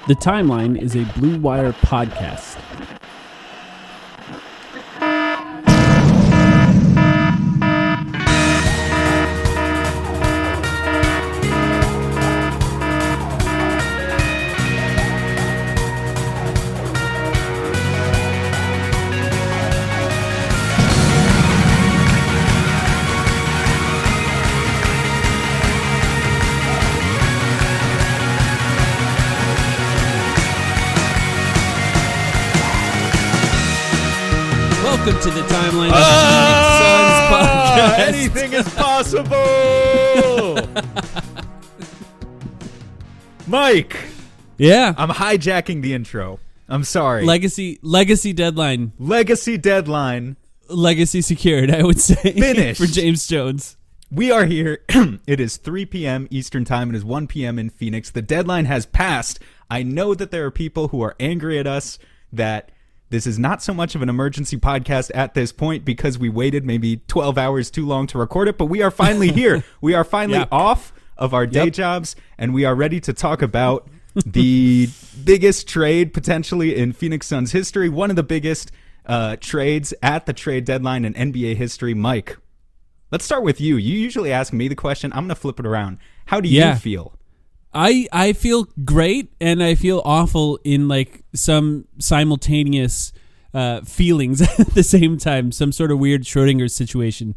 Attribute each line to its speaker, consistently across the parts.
Speaker 1: The Timeline is a Blue Wire podcast. Welcome to the Timeline of Phoenix Suns podcast.
Speaker 2: Anything is possible. Mike.
Speaker 1: Yeah.
Speaker 2: I'm hijacking the intro. I'm sorry.
Speaker 1: Legacy deadline.
Speaker 2: Legacy deadline.
Speaker 1: Legacy secured, I would say.
Speaker 2: Finished.
Speaker 1: For James Jones.
Speaker 2: We are here. It is 3 p.m. Eastern time. It is 1 p.m. in Phoenix. The deadline has passed. I know that there are people who are angry at us that this is not so much of an emergency podcast at this point because we waited maybe 12 hours too long to record it, but we are finally here. We are finally off of our day jobs, and we are ready to talk about the biggest trade potentially in Phoenix Suns history, one of the biggest trades at the trade deadline in NBA history. Mike, let's start with you. You usually ask me the question. I'm going to flip it around. How do you feel?
Speaker 1: I feel great, and I feel awful in like some simultaneous feelings at the same time. Some sort of weird Schrodinger situation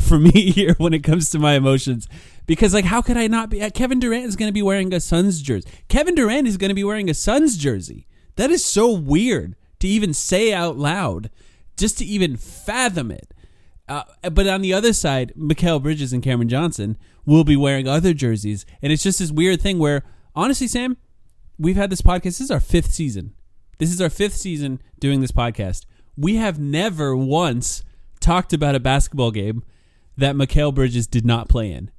Speaker 1: for me here when it comes to my emotions. Because like, how could I not be? Kevin Durant is going to be wearing a Suns jersey. Kevin Durant is going to be wearing a Suns jersey. That is so weird to even say out loud, just to even fathom it. But on the other side, Mikal Bridges and Cameron Johnson will be wearing other jerseys. And it's just this weird thing where, honestly, Sam, we've had this podcast. This is our fifth season. This is our fifth season doing this podcast. We have never once talked about a basketball game that Mikal Bridges did not play in.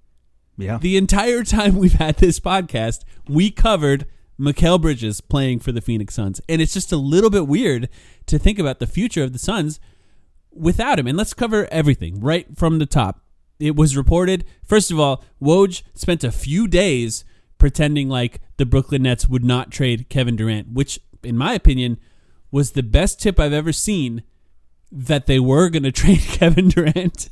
Speaker 2: Yeah.
Speaker 1: The entire time we've had this podcast, we covered Mikal Bridges playing for the Phoenix Suns. And it's just a little bit weird to think about the future of the Suns without him. And let's cover everything right from the top. It was reported, first of all, Woj spent a few days pretending like the Brooklyn Nets would not trade Kevin Durant, which, in my opinion, was the best tip I've ever seen that they were going to trade Kevin Durant.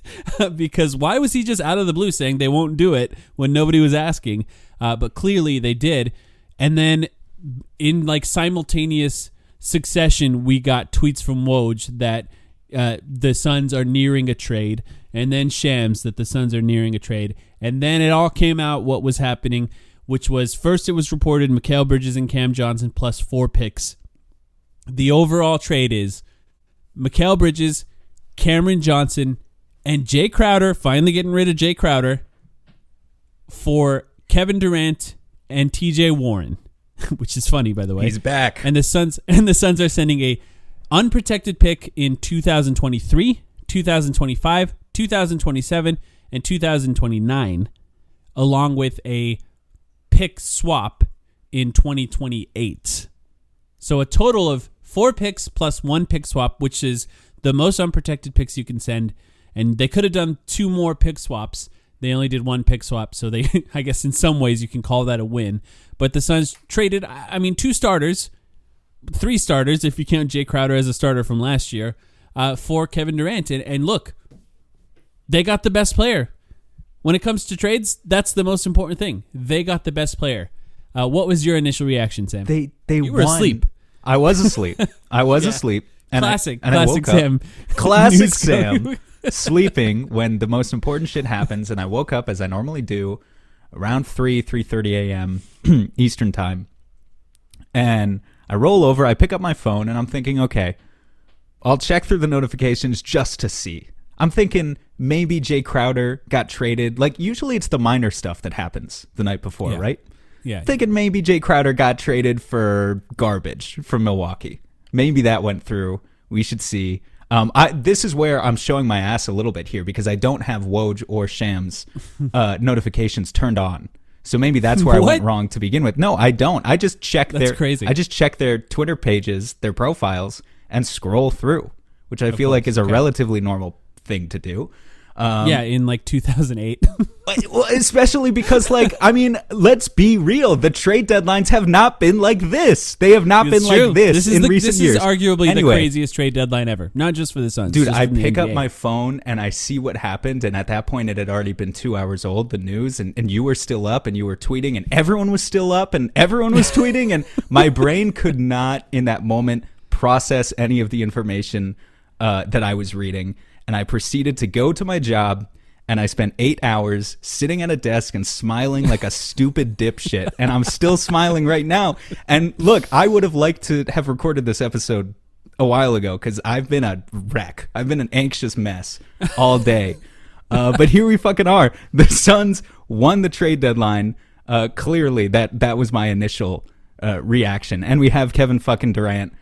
Speaker 1: Because why was he just out of the blue saying they won't do it when nobody was asking? But clearly they did. And then in like simultaneous succession, we got tweets from Woj that the Suns are nearing a trade, and then Shams that the Suns are nearing a trade, and then it all came out what was happening, which was first it was reported Mikal Bridges and Cam Johnson plus 4 picks. The overall trade is Mikal Bridges, Cameron Johnson, and Jay Crowder, finally getting rid of Jay Crowder, for Kevin Durant and TJ Warren, which is funny, by the way.
Speaker 2: He's back.
Speaker 1: And the Suns are sending a unprotected pick in 2023, 2025, 2027, and 2029, along with a pick swap in 2028. So a total of 4 picks plus 1 pick swap, which is the most unprotected picks you can send. And they could have done 2 more pick swaps. They only did 1 pick swap, so they, I guess in some ways you can call that a win. But the Suns traded, 2 starters, 3 starters, if you count Jay Crowder as a starter from last year, for Kevin Durant. And look, they got the best player. When it comes to trades, that's the most important thing. They got the best player. What was your initial reaction, Sam?
Speaker 2: You
Speaker 1: were asleep.
Speaker 2: I was asleep. Asleep. And
Speaker 1: classic
Speaker 2: I woke
Speaker 1: Sam.
Speaker 2: Up. Classic Sam. Sleeping when the most important shit happens, and I woke up as I normally do around 3:30 a.m. Eastern time. And I roll over, I pick up my phone, and I'm thinking, okay, I'll check through the notifications just to see. I'm thinking maybe Jay Crowder got traded. Like, usually it's the minor stuff that happens the night before, right?
Speaker 1: Yeah.
Speaker 2: Thinking maybe Jay Crowder got traded for garbage from Milwaukee. Maybe that went through. We should see. This is where I'm showing my ass a little bit here because I don't have Woj or Shams notifications turned on. So maybe that's where I went wrong to begin with. No, I don't. I just check
Speaker 1: crazy.
Speaker 2: I just check their Twitter pages, their profiles, and scroll through, which I feel like is a relatively normal thing to do.
Speaker 1: Yeah, in like 2008.
Speaker 2: Well, especially because, like, I mean, let's be real. The trade deadlines have not been like this. They have not been like this in recent years.
Speaker 1: This is arguably the craziest trade deadline ever. Not just for the Suns.
Speaker 2: Dude, I pick up my phone and I see what happened. And at that point, it had already been 2 hours old, the news. And you were still up and you were tweeting. And everyone was still up and everyone was tweeting. And my brain could not, in that moment, process any of the information that I was reading. And I proceeded to go to my job. And I spent 8 hours sitting at a desk and smiling like a stupid dipshit. And I'm still smiling right now. And look, I would have liked to have recorded this episode a while ago because I've been a wreck. I've been an anxious mess all day. But here we fucking are. The Suns won the trade deadline. Clearly, that was my initial reaction. And we have Kevin fucking Durant,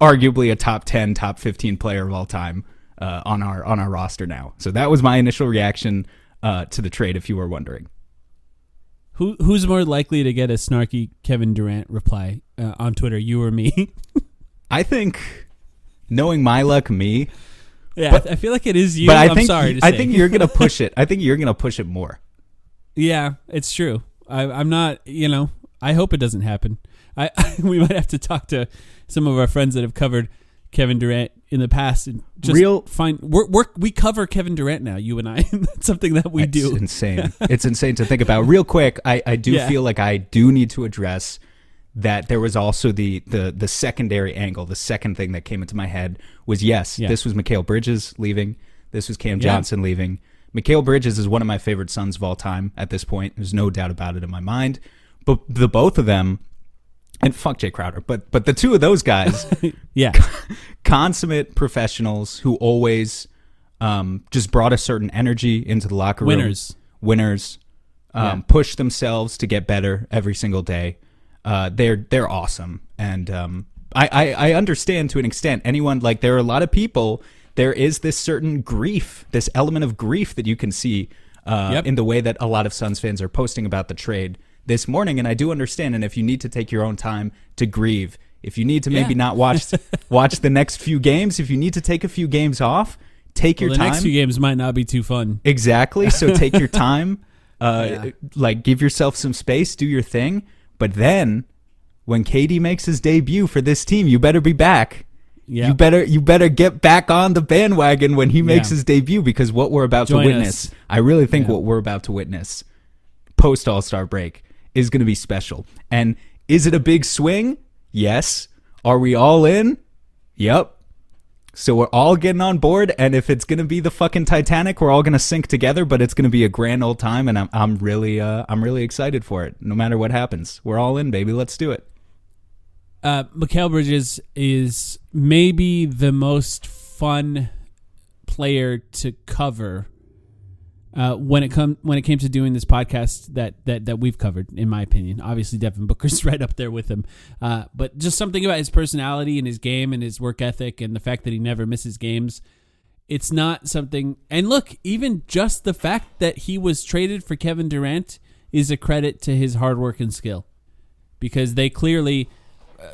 Speaker 2: arguably a top 10, top 15 player of all time. On our roster now. So that was my initial reaction to the trade, if you were wondering.
Speaker 1: Who's more likely to get a snarky Kevin Durant reply on Twitter, you or me?
Speaker 2: I think, knowing my luck, me.
Speaker 1: Yeah, but, I feel like it is you.
Speaker 2: But
Speaker 1: I'm sorry to say.
Speaker 2: I think you're gonna push it. I think you're gonna push it more.
Speaker 1: Yeah, it's true. I'm not. I hope it doesn't happen. We might have to talk to some of our friends that have covered Kevin Durant in the past and just we cover Kevin Durant now, you and I. That's something that we do.
Speaker 2: It's insane. It's insane to think about. Real quick, I do feel like I do need to address that there was also the secondary angle. The second thing that came into my head was, this was Mikal Bridges leaving. This was Cam Johnson leaving. Mikal Bridges is one of my favorite Suns of all time at this point. There's no doubt about it in my mind. But the both of them, and fuck Jay Crowder, but the two of those guys, consummate professionals who always just brought a certain energy into the locker room. Winners, push themselves to get better every single day. They're awesome, and I understand to an extent. Anyone, like, there are a lot of people. There is this certain grief, this element of grief that you can see in the way that a lot of Suns fans are posting about the trade this morning, and I do understand. And if you need to take your own time to grieve, if you need to maybe not watch the next few games, if you need to take a few games off, take your time.
Speaker 1: The next few games might not be too fun.
Speaker 2: Exactly. So take your time, like, give yourself some space, do your thing. But then when KD makes his debut for this team, you better be back. Yeah. You better get back on the bandwagon when he makes his debut, because what we're about to witness, I really think what we're about to witness post All-Star break is going to be special. And is it a big swing? Yes. Are we all in? Yep. So we're all getting on board, and if it's going to be the fucking Titanic, we're all going to sink together, but it's going to be a grand old time, and I'm really excited for it. No matter what happens, we're all in, baby. Let's do it.
Speaker 1: Mikal Bridges is maybe the most fun player to cover when it came to doing this podcast that we've covered, in my opinion. Obviously, Devin Booker's right up there with him. But just something about his personality and his game and his work ethic and the fact that he never misses games. It's not something... And look, even just the fact that he was traded for Kevin Durant is a credit to his hard work and skill. Because they clearly...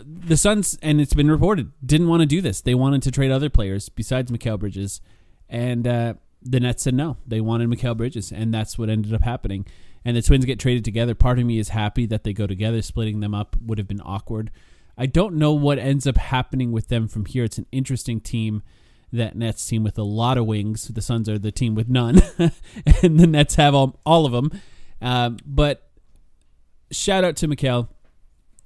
Speaker 1: the Suns, and it's been reported, didn't want to do this. They wanted to trade other players besides Mikal Bridges. And the Nets said no. They wanted Mikal Bridges, and that's what ended up happening. And the Twins get traded together. Part of me is happy that they go together. Splitting them up would have been awkward. I don't know what ends up happening with them from here. It's an interesting team, that Nets team, with a lot of wings. The Suns are the team with none, and the Nets have all of them. But shout out to Mikal.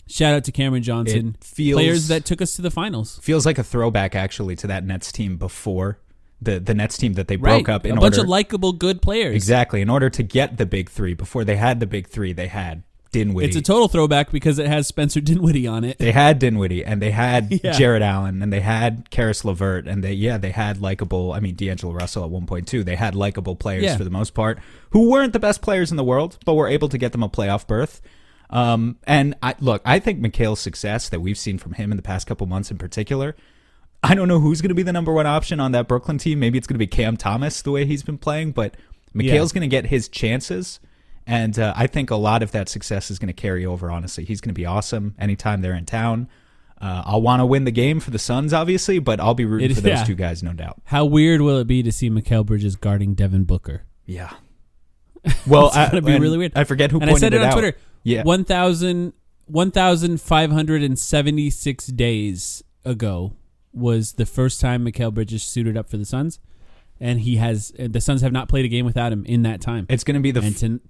Speaker 1: Shout out to Cameron Johnson. Players that took us to the finals.
Speaker 2: Feels like a throwback, actually, to that Nets team before the Nets team that they broke up.
Speaker 1: A bunch of likable, good players.
Speaker 2: Exactly. In order to get the big three, before they had the big three, they had Dinwiddie.
Speaker 1: It's a total throwback because it has Spencer Dinwiddie on it.
Speaker 2: They had Dinwiddie, and they had Jared Allen, and they had Karis LeVert, and they had likable, D'Angelo Russell at one point too. They had likable players for the most part, who weren't the best players in the world, but were able to get them a playoff berth. And I think Mikal's success that we've seen from him in the past couple months in particular, I don't know who's going to be the number one option on that Brooklyn team. Maybe it's going to be Cam Thomas the way he's been playing, but Mikal's going to get his chances. And I think a lot of that success is going to carry over, honestly. He's going to be awesome anytime they're in town. I'll want to win the game for the Suns, obviously, but I'll be rooting for those two guys, no doubt.
Speaker 1: How weird will it be to see Mikal Bridges guarding Devin Booker?
Speaker 2: Yeah. Well,
Speaker 1: it's gonna be really weird.
Speaker 2: I forget who
Speaker 1: and
Speaker 2: pointed it out.
Speaker 1: I said it on Twitter.
Speaker 2: Yeah.
Speaker 1: 1,576 days ago was the first time Mikal Bridges suited up for the Suns, and the Suns have not played a game without him in that time.
Speaker 2: It's going to be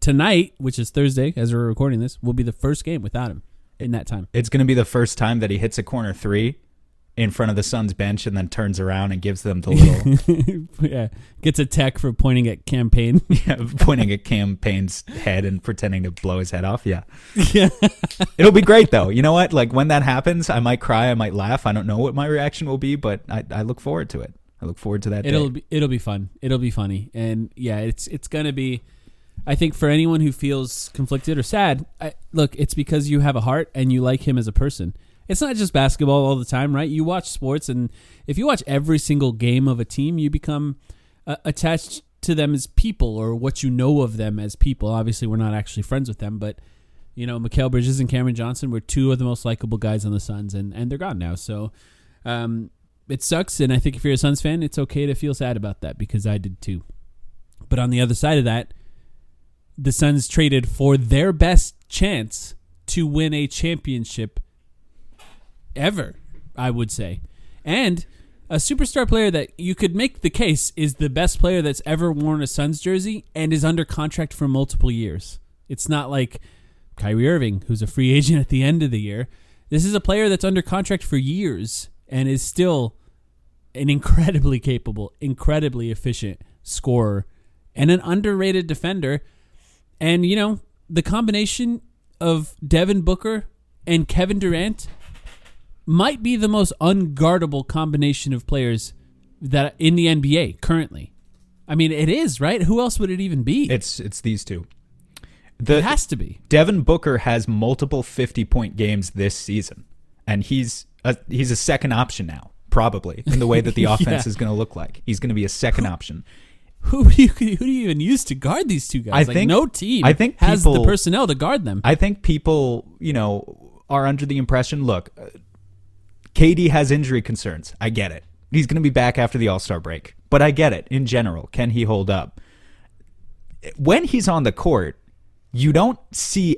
Speaker 1: tonight, which is Thursday, as we're recording this, will be the first game without him in that time.
Speaker 2: It's going to be the first time that he hits a corner three in front of the Suns bench and then turns around and gives them the little...
Speaker 1: Yeah, gets a tech for pointing at Campaign.
Speaker 2: Yeah, pointing at Campaign's head and pretending to blow his head off. Yeah.
Speaker 1: Yeah.
Speaker 2: It'll be great, though. You know what? Like, when that happens, I might cry, I might laugh. I don't know what my reaction will be, but I look forward to it. I look forward to that day.
Speaker 1: It'll be fun. It'll be funny. And, yeah, it's going to be... I think for anyone who feels conflicted or sad, look, it's because you have a heart and you like him as a person. It's not just basketball all the time, right? You watch sports, and if you watch every single game of a team, you become attached to them as people, or what you know of them as people. Obviously, we're not actually friends with them, but Mikal Bridges and Cameron Johnson were two of the most likable guys on the Suns, and they're gone now. So it sucks, and I think if you're a Suns fan, it's okay to feel sad about that, because I did too. But on the other side of that, the Suns traded for their best chance to win a championship ever, I would say. And a superstar player that you could make the case is the best player that's ever worn a Suns jersey and is under contract for multiple years. It's not like Kyrie Irving, who's a free agent at the end of the year. This is a player that's under contract for years and is still an incredibly capable, incredibly efficient scorer and an underrated defender. And, the combination of Devin Booker and Kevin Durant might be the most unguardable combination of players that in the NBA currently. I mean, it is, right? Who else would it even be?
Speaker 2: It's these two.
Speaker 1: It has to be.
Speaker 2: Devin Booker has multiple 50-point games this season, and he's a second option now, probably, in the way that the offense is going to look like. He's going to be a second option.
Speaker 1: Who do you even use to guard these two guys? No team has the personnel to guard them.
Speaker 2: I think people, are under the impression, look, KD has injury concerns. I get it. He's going to be back after the All-Star break. But I get it. In general, can he hold up? When he's on the court, you don't see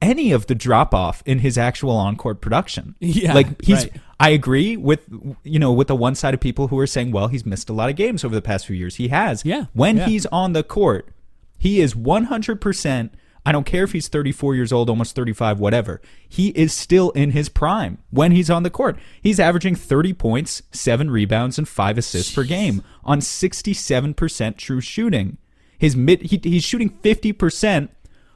Speaker 2: any of the drop-off in his actual on-court production.
Speaker 1: Yeah,
Speaker 2: right. I agree with the one side of people who are saying, well, he's missed a lot of games over the past few years. He has.
Speaker 1: Yeah.
Speaker 2: When he's on the court, he is 100%. I don't care if he's 34 years old, almost 35, whatever. He is still in his prime when he's on the court. He's averaging 30 points, 7 rebounds, and 5 assists per game on 67% true shooting. He's shooting 50%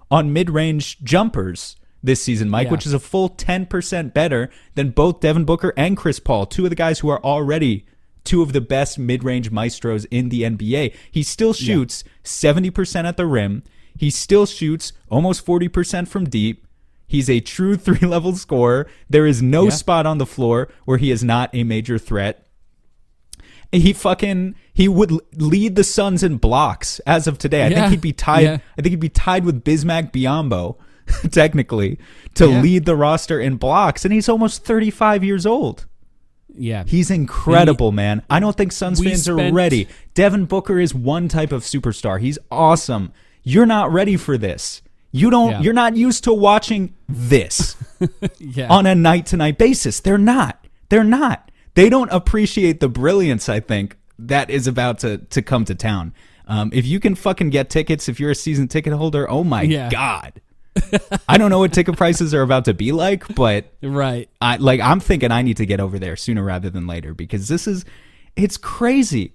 Speaker 2: on mid-range jumpers this season, Mike, which is a full 10% better than both Devin Booker and Chris Paul, two of the guys who are already two of the best mid-range maestros in the NBA. He still shoots 70% at the rim. He still shoots almost 40% from deep. He's a true 3-level scorer. There is no spot on the floor where he is not a major threat. He would lead the Suns in blocks as of today. I think he'd be tied. Yeah. I think he'd be tied with Bismack Biyombo, technically, to lead the roster in blocks. And he's almost 35 years old.
Speaker 1: Yeah,
Speaker 2: he's incredible, man. I don't think Suns fans are ready. Devin Booker is one type of superstar. He's awesome. You're not ready for this. You're not used to watching this on a night-to-night basis. They're not. They don't appreciate the brilliance, I think, that is about to come to town. If you can fucking get tickets, if you're a season ticket holder, oh my God. I don't know what ticket prices are about to be like, but I'm thinking I need to get over there sooner rather than later, because it's crazy.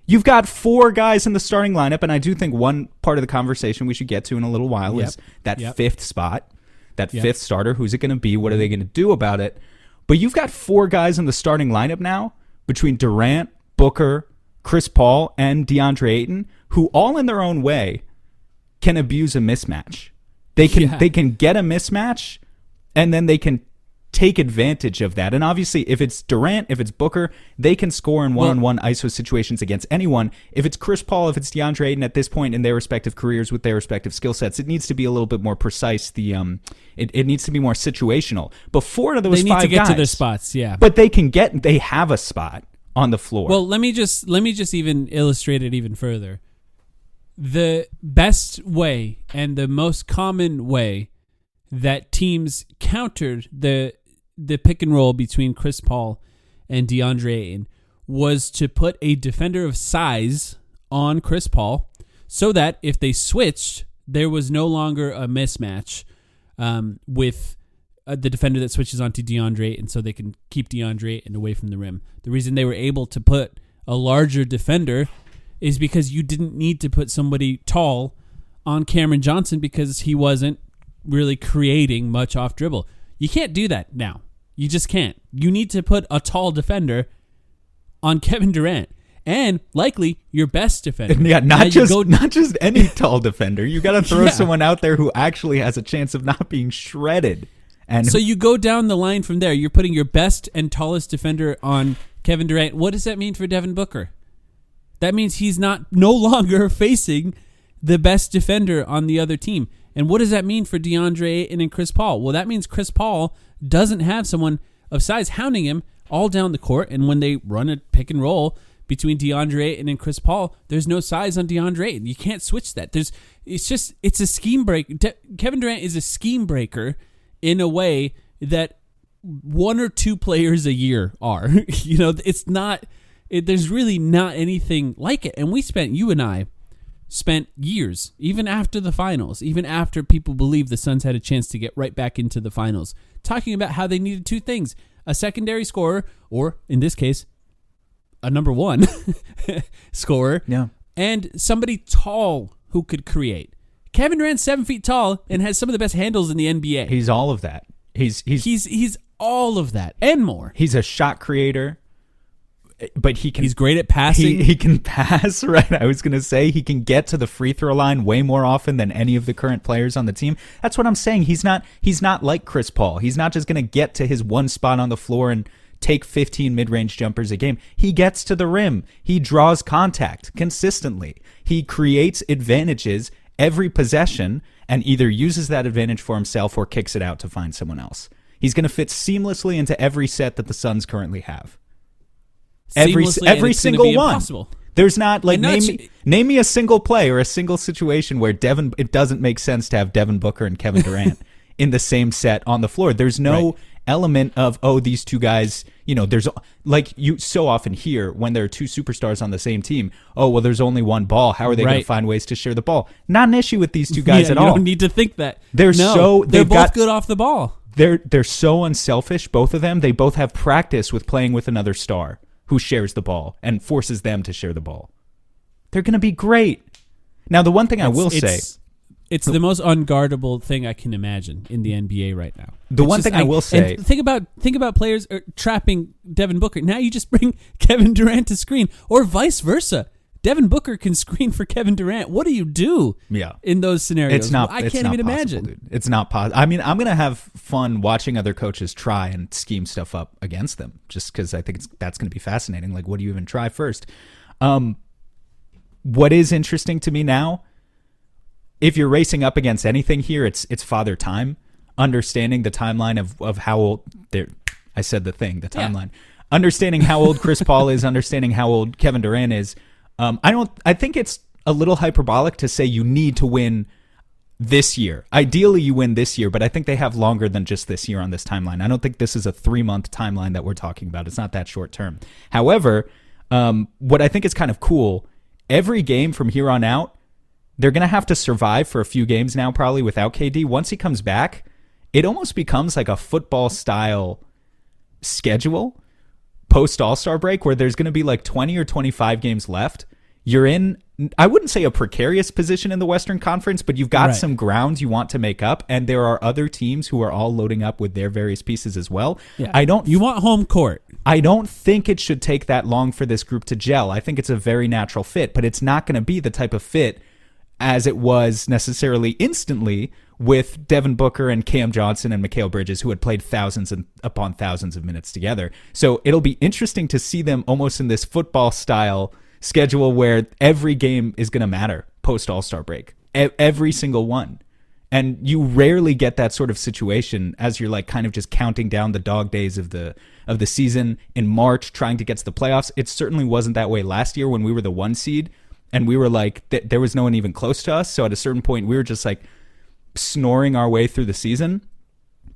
Speaker 2: You've got 4 guys in the starting lineup, and I do think one part of the conversation we should get to in a little while is that 5th spot, that 5th starter. Who's it going to be? What are they going to do about it? But you've got 4 guys in the starting lineup now between Durant, Booker, Chris Paul, and DeAndre Ayton, who all in their own way can abuse a mismatch. They can get a mismatch, and then they can take advantage of that. And obviously, if it's Durant, if it's Booker, they can score in one-on-one ISO situations against anyone. If it's Chris Paul, if it's DeAndre Ayton at this point in their respective careers with their respective skill sets, it needs to be a little bit more precise. It needs to be more situational. But four of those
Speaker 1: they need
Speaker 2: five
Speaker 1: to get
Speaker 2: guys,
Speaker 1: to their spots, yeah.
Speaker 2: But they have a spot on the floor.
Speaker 1: Well, let me just even illustrate it even further. The best way and the most common way that teams countered the pick and roll between Chris Paul and DeAndre Ayton was to put a defender of size on Chris Paul so that if they switched, there was no longer a mismatch with the defender that switches onto DeAndre Ayton, so they can keep DeAndre Ayton away from the rim. The reason they were able to put a larger defender is because you didn't need to put somebody tall on Cameron Johnson because he wasn't really creating much off dribble. You can't do that now. You just can't. You need to put a tall defender on Kevin Durant and likely your best defender.
Speaker 2: Yeah, not just any tall defender. You got to throw someone out there who actually has a chance of not being shredded. And
Speaker 1: so you go down the line from there. You're putting your best and tallest defender on Kevin Durant. What does that mean for Devin Booker? That means he's no longer facing the best defender on the other team. And what does that mean for DeAndre Ayton and Chris Paul? Well, that means Chris Paul doesn't have someone of size hounding him all down the court. And when they run a pick and roll between DeAndre Ayton and Chris Paul, there's no size on DeAndre Ayton. You can't switch that. It's a scheme break. Kevin Durant is a scheme breaker in a way that one or two players a year are. It's not. There's really not anything like it. And you and I spent years, even after the finals, even after people believed the Suns had a chance to get right back into the finals, talking about how they needed two things: a secondary scorer, or in this case, a number one scorer, and somebody tall who could create. Kevin Durant's 7 feet tall and has some of the best handles in the NBA.
Speaker 2: He's all of that.
Speaker 1: He's all of that and more.
Speaker 2: He's a shot creator. But
Speaker 1: he's great at passing.
Speaker 2: He can pass, right? I was going to say he can get to the free throw line way more often than any of the current players on the team. That's what I'm saying. He's not like Chris Paul. He's not just going to get to his one spot on the floor and take 15 mid-range jumpers a game. He gets to the rim. He draws contact consistently. He creates advantages every possession and either uses that advantage for himself or kicks it out to find someone else. He's going to fit seamlessly into every set that the Suns currently have. Every single one. Impossible. There's not name me a single play or a single situation where it doesn't make sense to have Devin Booker and Kevin Durant in the same set on the floor. There's no element of these two guys. There's like you so often hear when there are two superstars on the same team. Oh well, there's only one ball. How are they going to find ways to share the ball? Not an issue with these two guys at all.
Speaker 1: You don't need to think that.
Speaker 2: They're
Speaker 1: both good off the ball.
Speaker 2: They're so unselfish. Both of them. They both have practice with playing with another star who shares the ball and forces them to share the ball. They're going to be great. Now, the one thing I will say...
Speaker 1: It's the most unguardable thing I can imagine in the NBA right now.
Speaker 2: The one thing I will say...
Speaker 1: Think about players trapping Devin Booker. Now you just bring Kevin Durant to screen, or vice versa. Devin Booker can screen for Kevin Durant. What do you do in those scenarios? I can't even imagine.
Speaker 2: Dude. It's not possible. I mean, I'm going to have fun watching other coaches try and scheme stuff up against them just because I think that's going to be fascinating. Like, what do you even try first? What is interesting to me now, if you're racing up against anything here, it's Father Time. Understanding the timeline of how old... I said the timeline. Understanding how old Chris Paul is, understanding how old Kevin Durant is. I think it's a little hyperbolic to say you need to win this year. Ideally, you win this year, but I think they have longer than just this year on this timeline. I don't think this is a 3-month timeline that we're talking about. It's not that short term. However, what I think is kind of cool, every game from here on out, they're going to have to survive for a few games now, probably without KD. Once he comes back, it almost becomes like a football-style schedule post All-Star break where there's going to be like 20 or 25 games left. You're in, I wouldn't say a precarious position in the Western Conference, but you've got some ground you want to make up, and there are other teams who are all loading up with their various pieces as well.
Speaker 1: Yeah. You want home court.
Speaker 2: I don't think it should take that long for this group to gel. I think it's a very natural fit, but it's not going to be the type of fit as it was necessarily instantly with Devin Booker and Cam Johnson and Mikal Bridges, who had played thousands and upon thousands of minutes together. So it'll be interesting to see them almost in this football style schedule where every game is going to matter post All-Star break. Every single one. And you rarely get that sort of situation as you're like kind of just counting down the dog days of the season in March, trying to get to the playoffs. It certainly wasn't that way last year when we were the 1 seed and we were like, there was no one even close to us. So at a certain point, we were just like snoring our way through the season.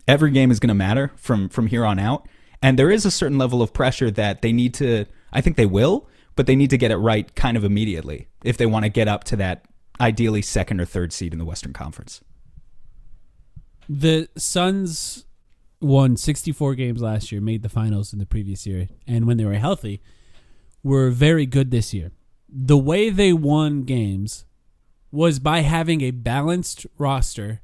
Speaker 2: Every game is going to matter from here on out. And there is a certain level of pressure that they need to, I think they will, but they need to get it right kind of immediately if they want to get up to that ideally 2nd or 3rd seed in the Western Conference.
Speaker 1: The Suns won 64 games last year, made the finals in the previous year, and when they were healthy, were very good this year. The way they won games was by having a balanced roster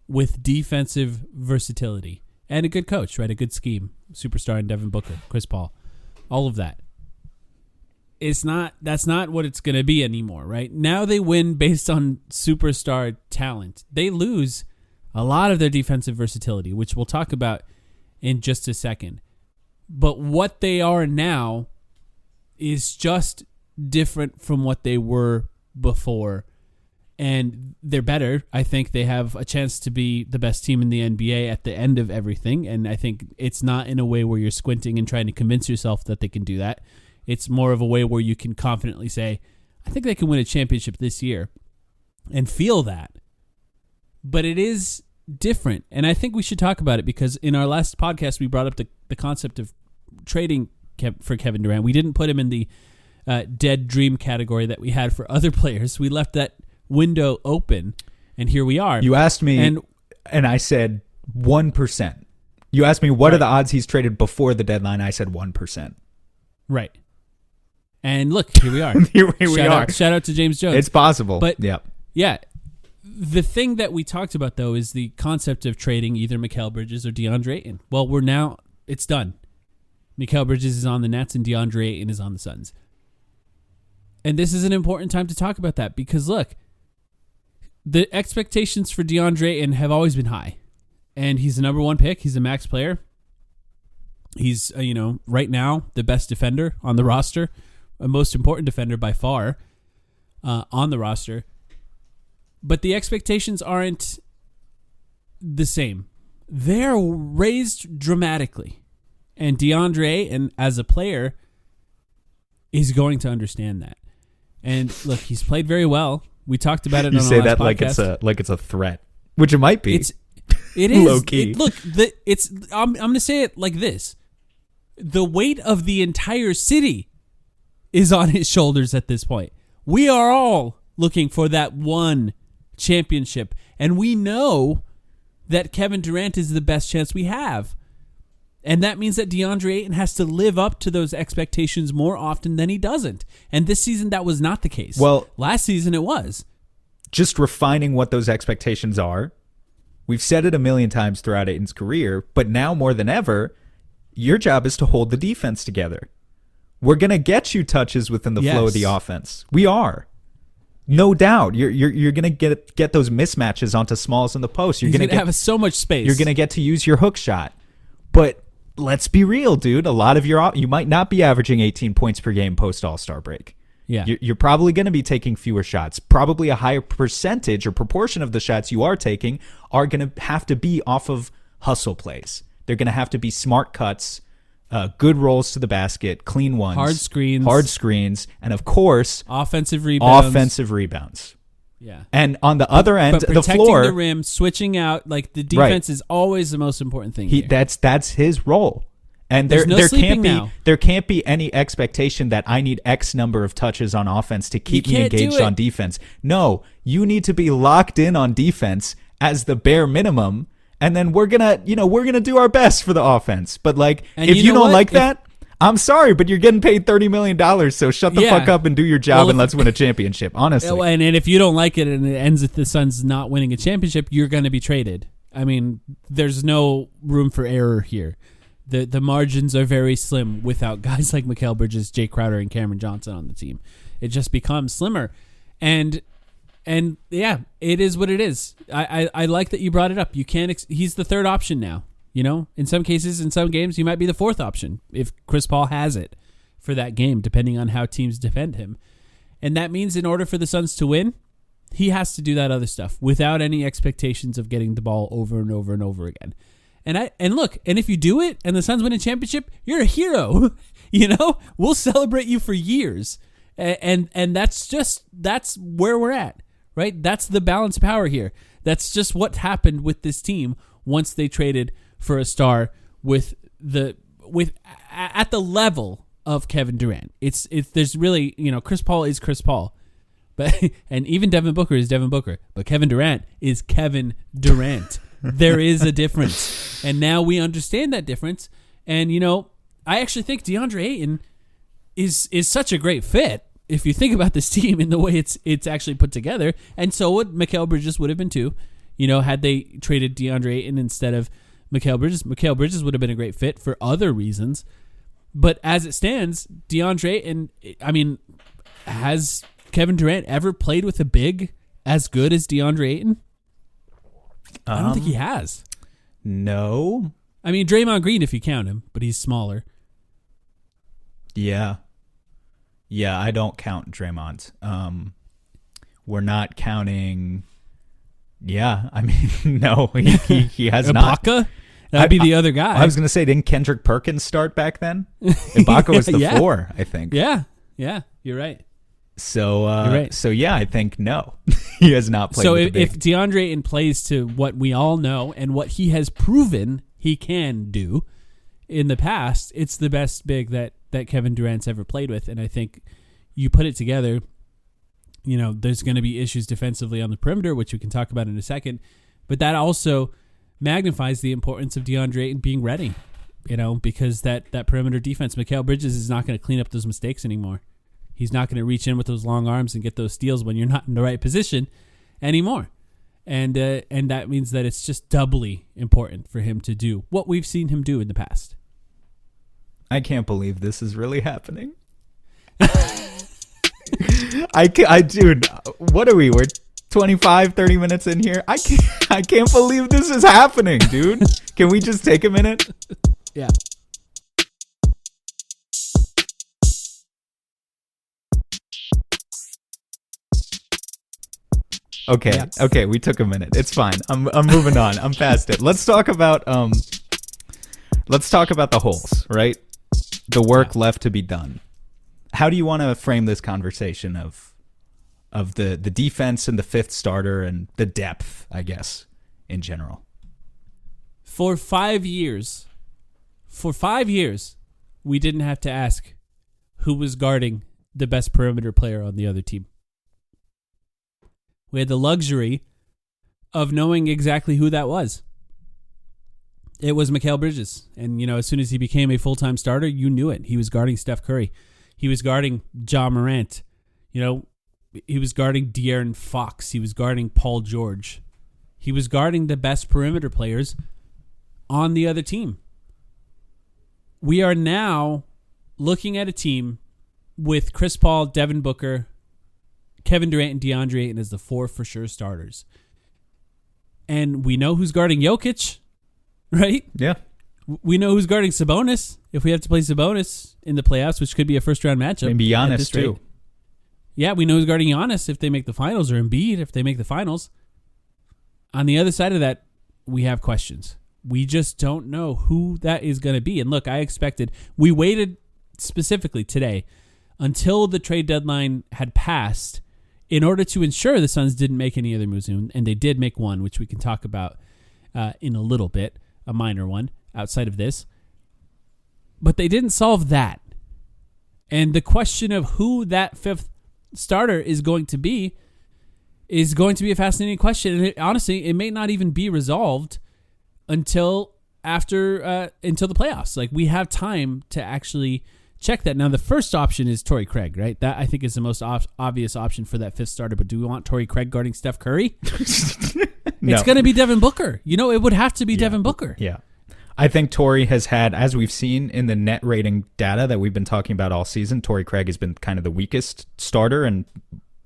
Speaker 1: with defensive versatility and a good coach, right? A good scheme, superstar in Devin Booker, Chris Paul, all of that. That's not what it's going to be anymore, right? Now they win based on superstar talent. They lose a lot of their defensive versatility, which we'll talk about in just a second. But what they are now is just different from what they were before. And they're better. I think they have a chance to be the best team in the NBA at the end of everything. And I think it's not in a way where you're squinting and trying to convince yourself that they can do that. It's more of a way where you can confidently say, I think they can win a championship this year and feel that. But it is different. And I think we should talk about it because in our last podcast, we brought up the concept of trading for Kevin Durant. We didn't put him in the dead dream category that we had for other players. We left that window open, and here we are.
Speaker 2: You asked me, and I said 1%. You asked me, what are the odds he's traded before the deadline? I said 1%.
Speaker 1: Right. And look, here we are. Shout out to James Jones.
Speaker 2: It's possible.
Speaker 1: But
Speaker 2: yeah.
Speaker 1: The thing that we talked about, though, is the concept of trading either Mikal Bridges or DeAndre Ayton. Well, it's done. Mikal Bridges is on the Nets and DeAndre Ayton is on the Suns. And this is an important time to talk about that because, look, the expectations for DeAndre Ayton have always been high. And he's the number 1 pick. He's a max player. He's, right now, the best defender on the roster, a most important defender by far on the roster. But the expectations aren't the same. They're raised dramatically. And DeAndre Ayton, as a player, is going to understand that. And look, he's played very well. We talked about it on our last podcast.
Speaker 2: You say that like it's a threat, which it might be.
Speaker 1: It is.
Speaker 2: Low key.
Speaker 1: I'm going to say it like this. The weight of the entire city is on his shoulders at this point. We are all looking for that one championship, and we know that Kevin Durant is the best chance we have. And that means that DeAndre Ayton has to live up to those expectations more often than he doesn't. And this season, that was not the case.
Speaker 2: Well,
Speaker 1: last season, it was.
Speaker 2: Just refining what those expectations are. We've said it a million times throughout Ayton's career, but now more than ever, your job is to hold the defense together. We're going to get you touches within the flow of the offense. We are. No doubt. You're going to get those mismatches onto smalls in the post. You're going to
Speaker 1: have so much space.
Speaker 2: You're going to get to use your hook shot. But let's be real, dude. A lot of you might not be averaging 18 points per game post All-Star break.
Speaker 1: Yeah.
Speaker 2: You're probably going to be taking fewer shots. Probably a higher percentage or proportion of the shots you are taking are going to have to be off of hustle plays. They're going to have to be smart cuts, good rolls to the basket, clean ones. Hard screens, and of course,
Speaker 1: offensive
Speaker 2: rebounds.
Speaker 1: Yeah.
Speaker 2: And on the other end,
Speaker 1: but
Speaker 2: the floor,
Speaker 1: the rim, switching out, like the defense is always the most important thing.
Speaker 2: That's his role. And there can't be any expectation that I need X number of touches on offense to keep me engaged on defense. No, you need to be locked in on defense as the bare minimum, and then we're gonna do our best for the offense. But if you don't like that, I'm sorry, but you're getting paid $30 million, so shut the fuck up and do your job and let's win a championship, honestly.
Speaker 1: And if you don't like it and it ends with the Suns not winning a championship, you're going to be traded. I mean, there's no room for error here. The margins are very slim without guys like Mikal Bridges, Jay Crowder, and Cameron Johnson on the team. It just becomes slimmer. And And yeah, it is what it is. I like that you brought it up. You can't. He's the third option now. You know, in some cases, in some games, he might be the fourth option if Chris Paul has it for that game, depending on how teams defend him. And that means in order for the Suns to win, he has to do that other stuff without any expectations of getting the ball over and over and over again. And look, if you do it and the Suns win a championship, you're a hero. You know, we'll celebrate you for years. And that's where we're at, right? That's the balance of power here. That's just what happened with this team once they traded for a star at the level of Kevin Durant. It's there's really, you know, Chris Paul is Chris Paul. But and even Devin Booker is Devin Booker, but Kevin Durant is Kevin Durant. There is a difference. And now we understand that difference. And you know, I actually think DeAndre Ayton is such a great fit if you think about this team in the way it's actually put together. And so would Mikal Bridges would have been too. You know, had they traded DeAndre Ayton instead of Mikal Bridges would have been a great fit for other reasons. But as it stands, DeAndre Ayton, I mean, has Kevin Durant ever played with a big as good as DeAndre Ayton? I don't think he has.
Speaker 2: No.
Speaker 1: I mean, Draymond Green if you count him, but he's smaller.
Speaker 2: Yeah. Yeah, I don't count Draymond. We're not counting. Yeah, I mean, no, he has not.
Speaker 1: Ibaka? That'd be the other guy.
Speaker 2: I was going to say, didn't Kendrick Perkins start back then? Ibaka was the 4, I think.
Speaker 1: Yeah, you're right.
Speaker 2: So,
Speaker 1: you're right.
Speaker 2: So yeah, I think no, he has not played. So
Speaker 1: if DeAndre Ayton plays to what we all know and what he has proven he can do in the past, it's the best big that Kevin Durant's ever played with. And I think you put it together, you know, there's going to be issues defensively on the perimeter, which we can talk about in a second, but that also magnifies the importance of DeAndre Ayton being ready, you know, because that perimeter defense, Mikal Bridges is not going to clean up those mistakes anymore. He's not going to reach in with those long arms and get those steals when you're not in the right position anymore. And that means that it's just doubly important for him to do what we've seen him do in the past.
Speaker 2: I can't believe this is really happening. Dude, what are we? We're 25, 30 minutes in here. I can't believe this is happening, dude. Can we just take a minute?
Speaker 1: Yeah.
Speaker 2: Okay. Yeah. Okay, we took a minute. It's fine. I'm moving on. I'm past it. Let's talk about the holes, right? The work left to be done. How do you want to frame this conversation of the defense and the fifth starter and the depth, I guess, in general?
Speaker 1: For 5 years, we didn't have to ask who was guarding the best perimeter player on the other team. We had the luxury of knowing exactly who that was. It was Mikal Bridges. And, you know, as soon as he became a full-time starter, you knew it. He was guarding Steph Curry. He was guarding Ja Morant. You know, he was guarding De'Aaron Fox. He was guarding Paul George. He was guarding the best perimeter players on the other team. We are now looking at a team with Chris Paul, Devin Booker, Kevin Durant, and DeAndre Ayton as the 4 for sure starters. And we know who's guarding Jokic, right?
Speaker 2: Yeah.
Speaker 1: We know who's guarding Sabonis if we have to play Sabonis in the playoffs, which could be a first-round matchup.
Speaker 2: Maybe Giannis, too.
Speaker 1: Yeah, we know who's guarding Giannis if they make the finals, or Embiid if they make the finals. On the other side of that, we have questions. We just don't know who that is going to be. And look, we waited specifically today until the trade deadline had passed in order to ensure the Suns didn't make any other moves. And they did make one, which we can talk about in a little bit, a minor one outside of this. But they didn't solve that. And the question of who that fifth starter is going to be a fascinating question. And honestly, it may not even be resolved until the playoffs. Like, we have time to actually check that. Now, the first option is Torrey Craig, right? That, I think, is the most obvious option for that fifth starter. But do we want Torrey Craig guarding Steph Curry?
Speaker 2: No.
Speaker 1: It's going to be Devin Booker. You know, it would have to be Devin Booker.
Speaker 2: Yeah. I think Torrey has had, as we've seen in the net rating data that we've been talking about all season, Torrey Craig has been kind of the weakest starter and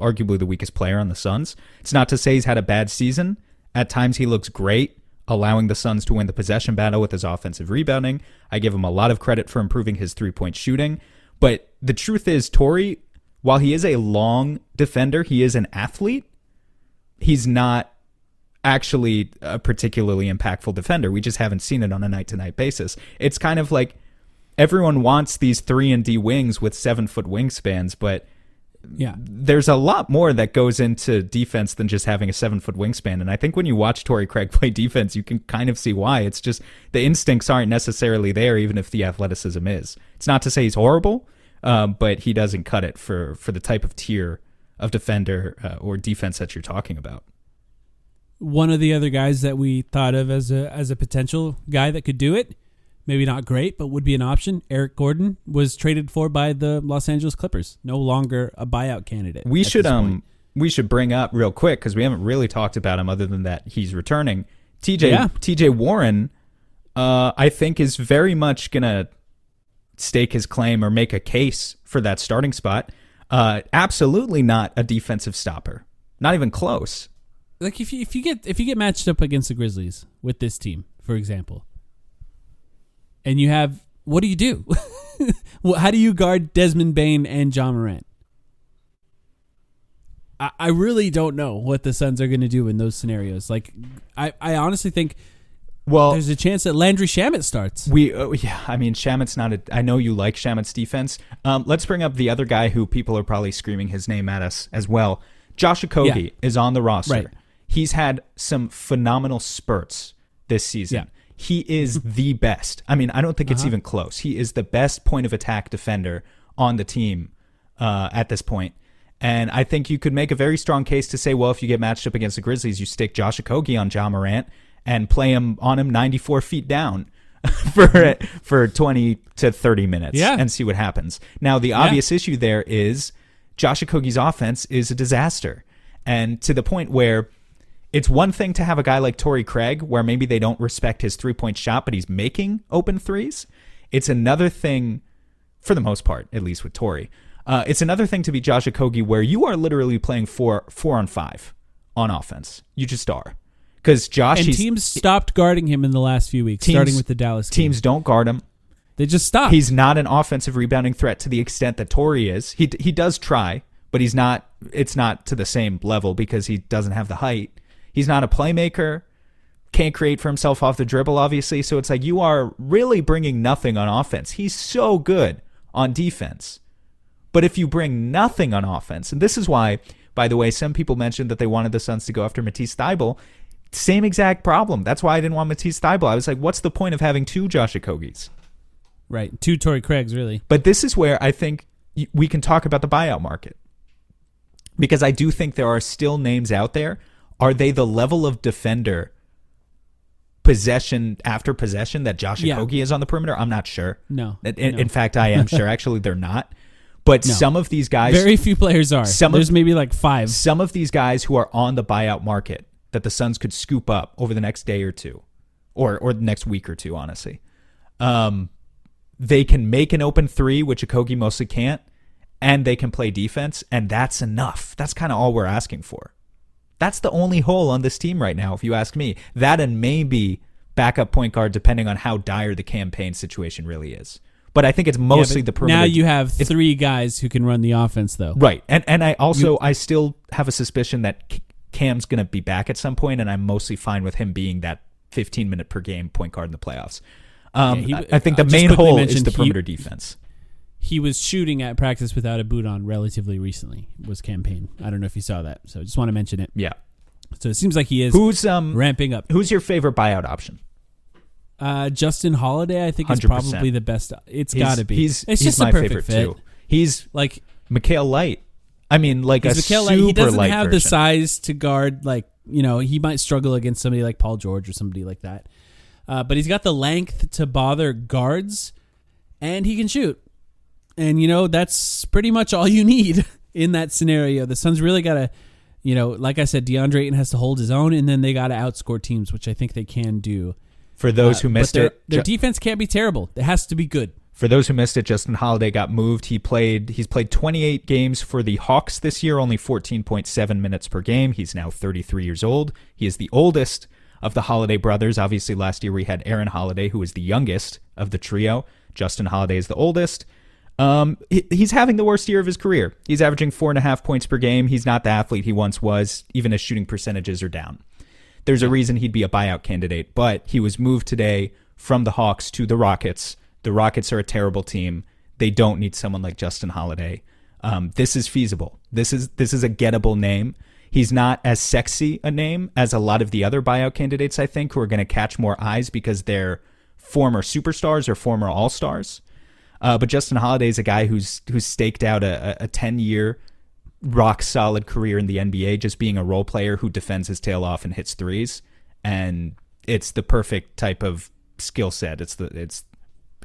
Speaker 2: arguably the weakest player on the Suns. It's not to say he's had a bad season. At times he looks great, allowing the Suns to win the possession battle with his offensive rebounding. I give him a lot of credit for improving his three-point shooting. But the truth is, Torrey, while he is a long defender, he is an athlete. He's not actually a particularly impactful defender. We just haven't seen it on a night-to-night basis. It's kind of like everyone wants these 3-and-D wings with 7-foot wingspans, but there's a lot more that goes into defense than just having a 7-foot wingspan. And I think when you watch Torrey Craig play defense, you can kind of see why. It's just the instincts aren't necessarily there, even if the athleticism is. It's not to say he's horrible, but he doesn't cut it for the type of tier of defender or defense that you're talking about.
Speaker 1: One of the other guys that we thought of as a potential guy that could do it, maybe not great, but would be an option, Eric Gordon, was traded for by the Los Angeles Clippers. No longer a buyout candidate.
Speaker 2: We should bring up real quick, because we haven't really talked about him other than that he's returning. TJ Warren, I think, is very much going to stake his claim or make a case for that starting spot. Absolutely not a defensive stopper. Not even close.
Speaker 1: Like if you get matched up against the Grizzlies with this team, for example, and you have, what do you do? Well, how do you guard Desmond Bane and John Morant? I really don't know what the Suns are going to do in those scenarios. Like, I honestly think, there's a chance that Landry Shamet starts.
Speaker 2: Shamet's not I know you like Shamet's defense. Let's bring up the other guy who people are probably screaming his name at us as well. Josh Okogie is on the roster.
Speaker 1: Right.
Speaker 2: He's had some phenomenal spurts this season.
Speaker 1: Yeah.
Speaker 2: He is the best. I mean, I don't think it's even close. He is the best point of attack defender on the team at this point. And I think you could make a very strong case to say, well, if you get matched up against the Grizzlies, you stick Josh Okogie on John Morant and play him 94 feet down for 20 to 30 minutes and see what happens. Now, the obvious issue there is Josh Okogie's offense is a disaster. And to the point where it's one thing to have a guy like Torrey Craig where maybe they don't respect his three-point shot, but he's making open threes. It's another thing, for the most part, at least with Torrey, it's another thing to be Josh Okogie where you are literally playing 4-on-5 on offense. You just are. Because
Speaker 1: teams stopped guarding him in the last few weeks, starting with the Dallas game.
Speaker 2: Teams don't guard him.
Speaker 1: They just stopped.
Speaker 2: He's not an offensive rebounding threat to the extent that Torrey is. He does try, but he's not. It's not to the same level because he doesn't have the height. He's not a playmaker. Can't create for himself off the dribble, obviously. So it's like you are really bringing nothing on offense. He's so good on defense. But if you bring nothing on offense, and this is why, by the way, some people mentioned that they wanted the Suns to go after Matisse Thybulle. Same exact problem. That's why I didn't want Matisse Thybulle. I was like, what's the point of having two Josh Okogies?
Speaker 1: Right. Two Torrey Craigs, really.
Speaker 2: But this is where I think we can talk about the buyout market. Because I do think there are still names out there. Are they the level of defender possession after possession that Josh Okogie is on the perimeter? I'm not sure.
Speaker 1: No.
Speaker 2: In fact, I am sure. Actually, they're not. But some of these guys...
Speaker 1: Very few players are. There's maybe like 5.
Speaker 2: Some of these guys who are on the buyout market that the Suns could scoop up over the next day or two, or the next week or two, honestly. They can make an open three, which Okogie mostly can't, and they can play defense, and that's enough. That's kind of all we're asking for. That's the only hole on this team right now, if you ask me. That and maybe backup point guard, depending on how dire the campaign situation really is. But I think it's mostly the perimeter.
Speaker 1: Now you have 3 guys who can run the offense, though.
Speaker 2: Right. And I still have a suspicion that Cam's going to be back at some point, and I'm mostly fine with him being that 15-minute per game point guard in the playoffs. I think the main hole is the perimeter defense.
Speaker 1: He was shooting at practice without a boot on relatively recently, was campaign. I don't know if you saw that, so I just want to mention it.
Speaker 2: Yeah.
Speaker 1: So it seems like he is ramping up.
Speaker 2: Who's your favorite buyout option?
Speaker 1: Justin Holiday, I think, 100%. Is probably the best. It's got to be. It's just
Speaker 2: my
Speaker 1: a perfect
Speaker 2: favorite
Speaker 1: fit.
Speaker 2: too. He's
Speaker 1: like
Speaker 2: Mikal Light. I mean, like a super light.
Speaker 1: He doesn't have
Speaker 2: version.
Speaker 1: the size to guard. Like, he might struggle against somebody like Paul George or somebody like that. But he's got the length to bother guards, and he can shoot. And that's pretty much all you need in that scenario. The Suns really got to, like I said, DeAndre Ayton has to hold his own, and then they got to outscore teams, which I think they can do.
Speaker 2: For those who missed
Speaker 1: their defense can't be terrible. It has to be good.
Speaker 2: For those who missed it, Justin Holiday got moved. He's played 28 games for the Hawks this year, only 14.7 minutes per game. He's now 33 years old. He is the oldest of the Holiday brothers. Obviously, last year we had Aaron Holiday, who was the youngest of the trio. Justin Holiday is the oldest. He's having the worst year of his career. He's averaging 4.5 points per game. He's not the athlete he once was. Even his shooting percentages are down. There's a reason he'd be a buyout candidate, but he was moved today from the Hawks to the Rockets. The Rockets are a terrible team. They don't need someone like Justin Holiday. This is feasible. This is a gettable name. He's not as sexy a name as a lot of the other buyout candidates, I think, who are going to catch more eyes because they're former superstars or former all-stars. But Justin Holiday is a guy who's staked out a 10-year rock-solid career in the NBA, just being a role player who defends his tail off and hits threes. And it's the perfect type of skill set. It's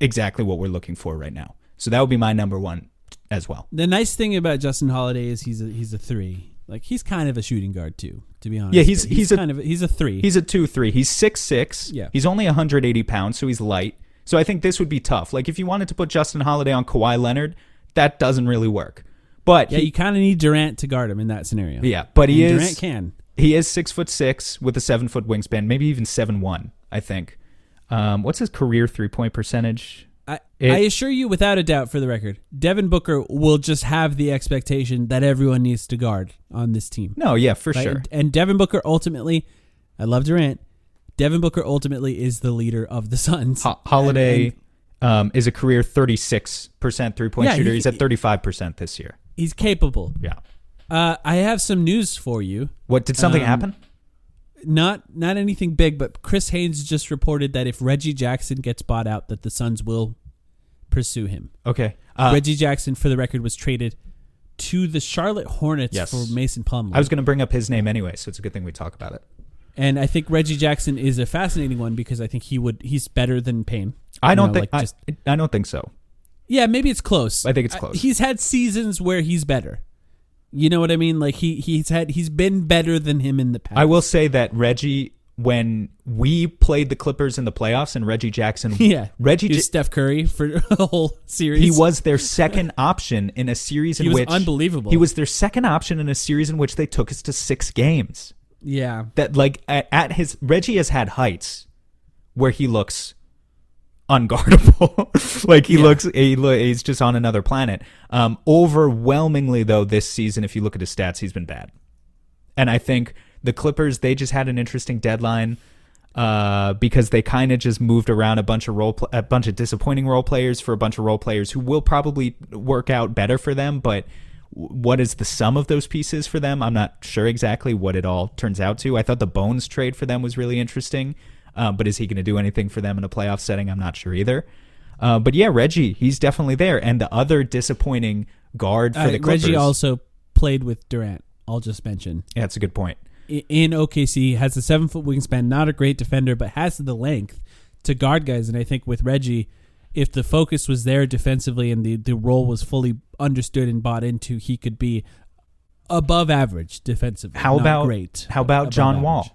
Speaker 2: exactly what we're looking for right now. So that would be my number one as well.
Speaker 1: The nice thing about Justin Holiday is he's a three. Like, he's kind of a shooting guard too, to be honest.
Speaker 2: Yeah, he's
Speaker 1: a three.
Speaker 2: He's a 2-3. He's 6'6".
Speaker 1: Yeah.
Speaker 2: He's only 180 pounds, so he's light. So I think this would be tough. Like, if you wanted to put Justin Holiday on Kawhi Leonard, that doesn't really work. But
Speaker 1: you kind of need Durant to guard him in that scenario.
Speaker 2: Yeah, but
Speaker 1: Durant can.
Speaker 2: He is 6'6" with a 7-foot wingspan, maybe even 7'1", I think. What's his career 3-point percentage?
Speaker 1: I assure you, without a doubt, for the record, Devin Booker will just have the expectation that everyone needs to guard on this team.
Speaker 2: No, yeah, for
Speaker 1: right?
Speaker 2: sure.
Speaker 1: And Devin Booker ultimately, I love Durant. Devin Booker ultimately is the leader of the Suns.
Speaker 2: Holiday is a career 36% three-point shooter. He's at 35% this year.
Speaker 1: He's capable.
Speaker 2: Yeah.
Speaker 1: I have some news for you.
Speaker 2: What, did something happen?
Speaker 1: Not anything big, but Chris Haynes just reported that if Reggie Jackson gets bought out, that the Suns will pursue him.
Speaker 2: Okay.
Speaker 1: Reggie Jackson, for the record, was traded to the Charlotte Hornets for Mason Plumlee.
Speaker 2: I was going to bring up his name anyway, so it's a good thing we talk about it.
Speaker 1: And I think Reggie Jackson is a fascinating one because I think he's better than Payne.
Speaker 2: I don't think so.
Speaker 1: Yeah, maybe it's close.
Speaker 2: I think it's close.
Speaker 1: He's had seasons where he's better. You know what I mean? Like he's been better than him in the past.
Speaker 2: I will say that Reggie, when we played the Clippers in the playoffs and Reggie Jackson,
Speaker 1: Steph Curry for a whole series.
Speaker 2: He was their second option in a series in which
Speaker 1: unbelievable.
Speaker 2: He was their second option in a series in which they took us to 6 games.
Speaker 1: Yeah,
Speaker 2: that like at his Reggie has had heights where he looks unguardable. Like he's just on another planet. Overwhelmingly though, this season, if you look at his stats, he's been bad. And I think the Clippers, they just had an interesting deadline because they kind of just moved around a bunch of disappointing role players for a bunch of role players who will probably work out better for them. But what is the sum of those pieces for them? I'm not sure exactly what it all turns out to. I thought the Bones trade for them was really interesting. But is he going to do anything for them in a playoff setting? I'm not sure either. But yeah, Reggie, he's definitely there. And the other disappointing guard for the Clippers.
Speaker 1: Reggie also played with Durant, I'll just mention.
Speaker 2: Yeah, that's a good point.
Speaker 1: In OKC, has a 7-foot wingspan, not a great defender, but has the length to guard guys. And I think with Reggie, if the focus was there defensively and the role was fully understood and bought into, he could be above average defensively. How
Speaker 2: about John Wall?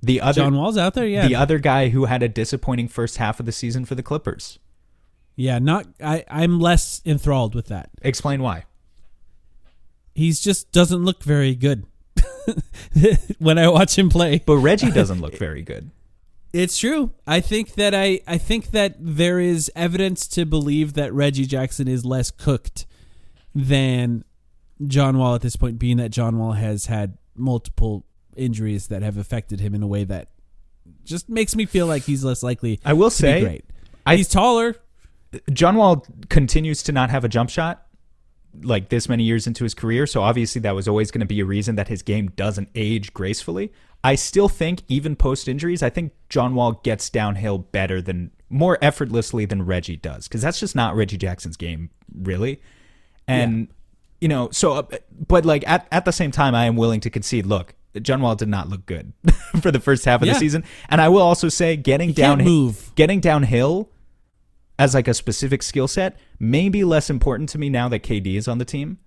Speaker 1: John Wall's out there, yeah.
Speaker 2: The other guy who had a disappointing first half of the season for the Clippers.
Speaker 1: Yeah, I'm less enthralled with that.
Speaker 2: Explain why.
Speaker 1: He's just doesn't look very good when I watch him play.
Speaker 2: But Reggie doesn't look very good.
Speaker 1: It's true. I think that there is evidence to believe that Reggie Jackson is less cooked than John Wall at this point, being that John Wall has had multiple injuries that have affected him in a way that just makes me feel like he's less likely
Speaker 2: I will
Speaker 1: to
Speaker 2: say,
Speaker 1: be great. He's taller.
Speaker 2: John Wall continues to not have a jump shot like this many years into his career, so obviously that was always going to be a reason that his game doesn't age gracefully. I still think, even post-injuries, I think John Wall gets downhill more effortlessly than Reggie does, because that's just not Reggie Jackson's game, really. And, but like at the same time, I am willing to concede, look, John Wall did not look good for the first half of the season. And I will also say getting downhill as like a specific skill set may be less important to me now that KD is on the team.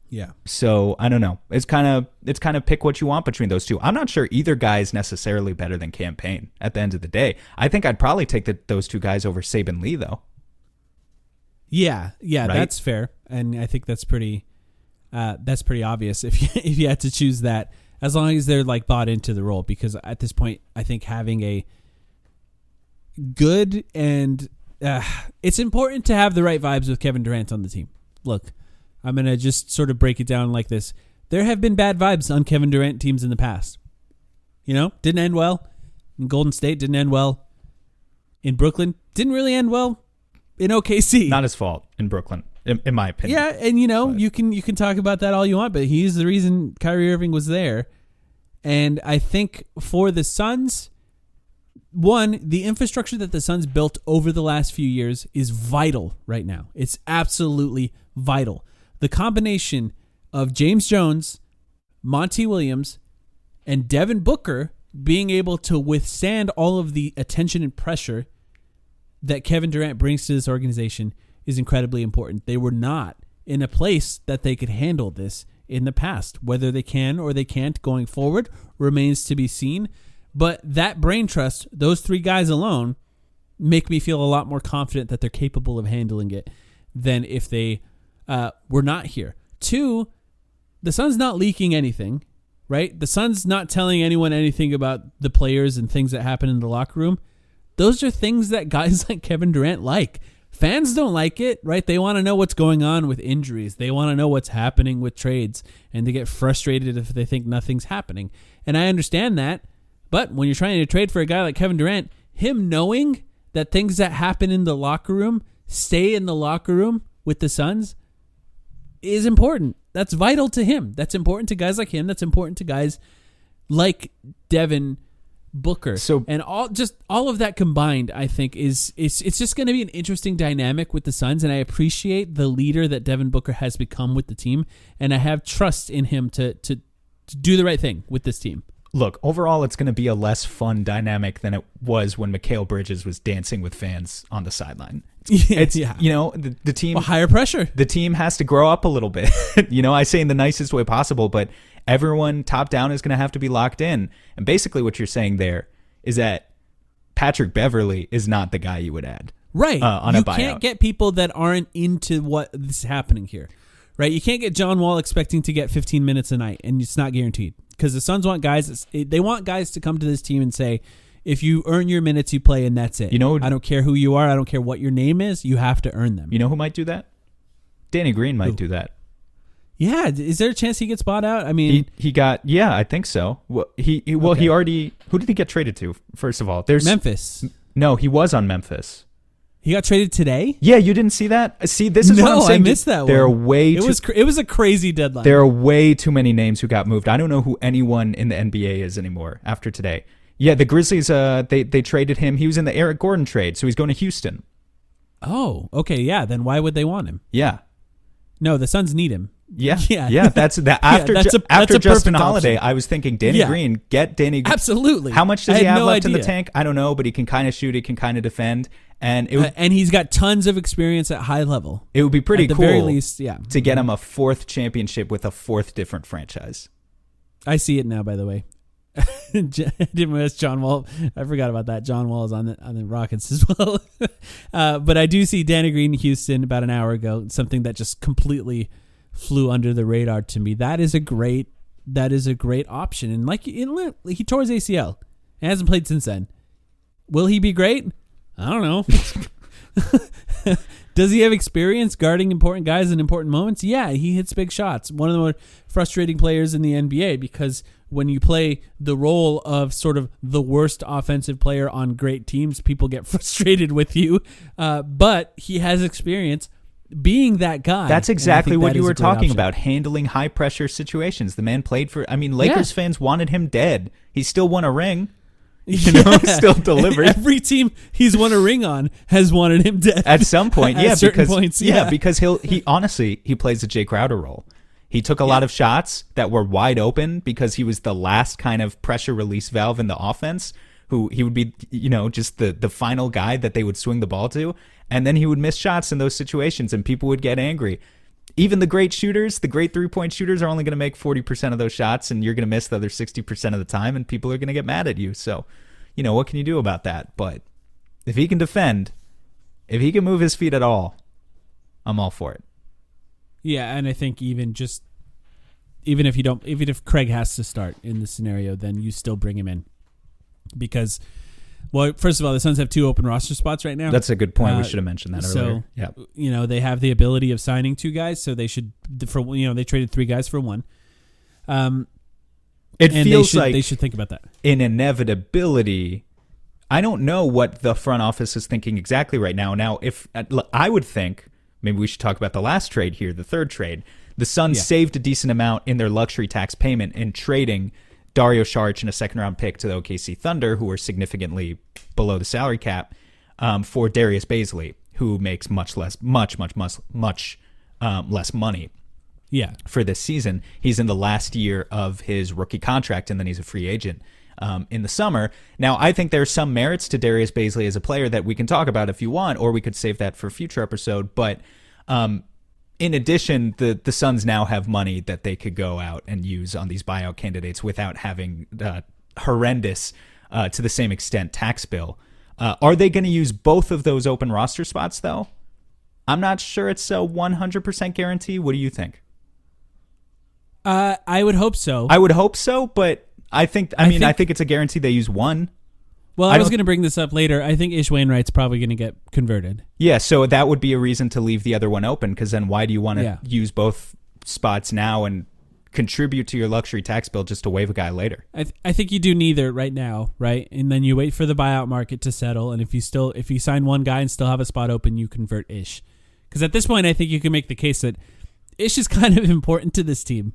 Speaker 1: Yeah.
Speaker 2: So I don't know. It's kind of pick what you want between those two. I'm not sure either guy is necessarily better than Cam Payne at the end of the day. I think I'd probably take those two guys over Saban Lee though.
Speaker 1: Yeah,
Speaker 2: Right?
Speaker 1: that's fair, and I think that's pretty obvious if you had to choose that, as long as they're like bought into the role. Because at this point, I think having a good and it's important to have the right vibes with Kevin Durant on the team. Look, I'm gonna just sort of break it down like this: there have been bad vibes on Kevin Durant teams in the past. Didn't end well. In Golden State, didn't end well. In Brooklyn, didn't really end well. In OKC,
Speaker 2: Not his fault in Brooklyn, in my opinion.
Speaker 1: yeah, and you can talk about that all you want, but he's the reason Kyrie Irving was there. And I think for the Suns, one, the infrastructure that the Suns built over the last few years is vital right now. It's absolutely vital. The combination of James Jones, Monty Williams, and Devin Booker being able to withstand all of the attention and pressure that Kevin Durant brings to this organization is incredibly important. They were not in a place that they could handle this in the past. Whether they can or they can't going forward remains to be seen. But that brain trust, those three guys alone, make me feel a lot more confident that they're capable of handling it than if they were not here. Two, the Suns not leaking anything, right? The Suns not telling anyone anything about the players and things that happen in the locker room. Those are things that guys like Kevin Durant like. Fans don't like it, right? They want to know what's going on with injuries. They want to know what's happening with trades, and they get frustrated if they think nothing's happening. And I understand that, but when you're trying to trade for a guy like Kevin Durant, him knowing that things that happen in the locker room stay in the locker room with the Suns is important. That's vital to him. That's important to guys like him. That's important to guys like Devin Booker. And all of that combined, I think it's just going to be an interesting dynamic with the Suns, and I appreciate the leader that Devin Booker has become with the team, and I have trust in him to do the right thing with this team.
Speaker 2: Look, overall, it's going to be a less fun dynamic than it was when Mikal Bridges was dancing with fans on the sideline. It's the team,
Speaker 1: higher pressure.
Speaker 2: The team has to grow up a little bit. I say in the nicest way possible, but everyone top down is going to have to be locked in. And basically what you're saying there is that Patrick Beverley is not the guy you would add.
Speaker 1: Right.
Speaker 2: On a buyout.
Speaker 1: You can't get people that aren't into what is happening here. Right? You can't get John Wall expecting to get 15 minutes a night, and it's not guaranteed. Because the Suns want guys, they want guys to come to this team and say, if you earn your minutes, you play, and that's it. I don't care who you are. I don't care what your name is. You have to earn them.
Speaker 2: You know who might do that? Danny Green might do that.
Speaker 1: Yeah. Is there a chance he gets bought out? I mean,
Speaker 2: he got, I think so. Well, he already, who did he get traded to? First of all, there's
Speaker 1: Memphis.
Speaker 2: No, he was on Memphis.
Speaker 1: He got traded today?
Speaker 2: Yeah, you didn't see that? See, this is what I'm saying.
Speaker 1: I missed that
Speaker 2: there
Speaker 1: one.
Speaker 2: Are way
Speaker 1: it was a crazy deadline.
Speaker 2: There are way too many names who got moved. I don't know who anyone in the NBA is anymore after today. Yeah, the Grizzlies, they traded him. He was in the Eric Gordon trade, so he's going to Houston.
Speaker 1: Oh, okay, yeah. Then why would they want him?
Speaker 2: Yeah.
Speaker 1: No, the Suns need him.
Speaker 2: Yeah. That's that. After Justin Holiday, I was thinking Danny Green. Get Danny Green.
Speaker 1: Absolutely.
Speaker 2: How much does he have left in the tank? I don't know, but he can kind of shoot. He can kind of defend, and
Speaker 1: he's got tons of experience at high lelevel.
Speaker 2: It would be pretty cool,
Speaker 1: at the very least,
Speaker 2: to get him a fourth championship with a fourth different franchise.
Speaker 1: I see it now. By the way, I didn't realize John Wall. I forgot about that. John Wall is on the Rockets as well. But I do see Danny Green in Houston about an hour ago. Something that just completely flew under the radar to me. That is a great option. And he tore his ACL and hasn't played since then. Will he be great? I don't know. Does he have experience guarding important guys in important moments? Yeah, he hits big shots. One of the more frustrating players in the NBA, because when you play the role of sort of the worst offensive player on great teams, people get frustrated with you. But he has experience being that guy.
Speaker 2: That's exactly what you were talking about, handling high-pressure situations. The man played for... Lakers fans wanted him dead. He still won a ring. Still delivered.
Speaker 1: Every team he's won a ring on has wanted him dead.
Speaker 2: At some point, because he honestly plays the Jay Crowder role. He took a lot of shots that were wide open because he was the last kind of pressure release valve in the offense, who he would be, just the final guy that they would swing the ball to. And then he would miss shots in those situations and people would get angry. Even the great shooters, the great three-point shooters, are only going to make 40% of those shots, and you're going to miss the other 60% of the time, and people are going to get mad at you. So, what can you do about that? But if he can defend, if he can move his feet at all, I'm all for it.
Speaker 1: Yeah, and I think even if Craig has to start in this scenario, then you still bring him in because, well, first of all, the Suns have 2 open roster spots right now.
Speaker 2: That's a good point. We should have mentioned that earlier.
Speaker 1: So, they have the ability of signing 2 guys, so they should, they traded 3 guys for 1.
Speaker 2: It feels like
Speaker 1: they should think about that.
Speaker 2: In inevitability, I don't know what the front office is thinking exactly right now. Now, if I would think, maybe we should talk about the last trade here, the third trade. The Suns saved a decent amount in their luxury tax payment in trading Dario Saric and a second-round pick to the OKC Thunder, who were significantly below the salary cap, for Darius Bazley, who makes much less money.
Speaker 1: Yeah,
Speaker 2: for this season. He's in the last year of his rookie contract, and then he's a free agent in the summer. Now, I think there's some merits to Darius Bazley as a player that we can talk about if you want, or we could save that for a future episode. But in addition, the Suns now have money that they could go out and use on these buyout candidates without having horrendous, to the same extent, tax bill. Are they going to use both of those open roster spots, though? I'm not sure it's a 100% guarantee. What do you think?
Speaker 1: I would hope so.
Speaker 2: I would hope so, but I think it's a guarantee they use one.
Speaker 1: Well, I was going to bring this up later. I think Ish Wainwright's probably going to get converted.
Speaker 2: Yeah, so that would be a reason to leave the other one open, because then why do you want to use both spots now and contribute to your luxury tax bill just to waive a guy later?
Speaker 1: I think you do neither right now, right? And then you wait for the buyout market to settle, and if you sign one guy and still have a spot open, you convert Ish. Because at this point, I think you can make the case that Ish is kind of important to this team.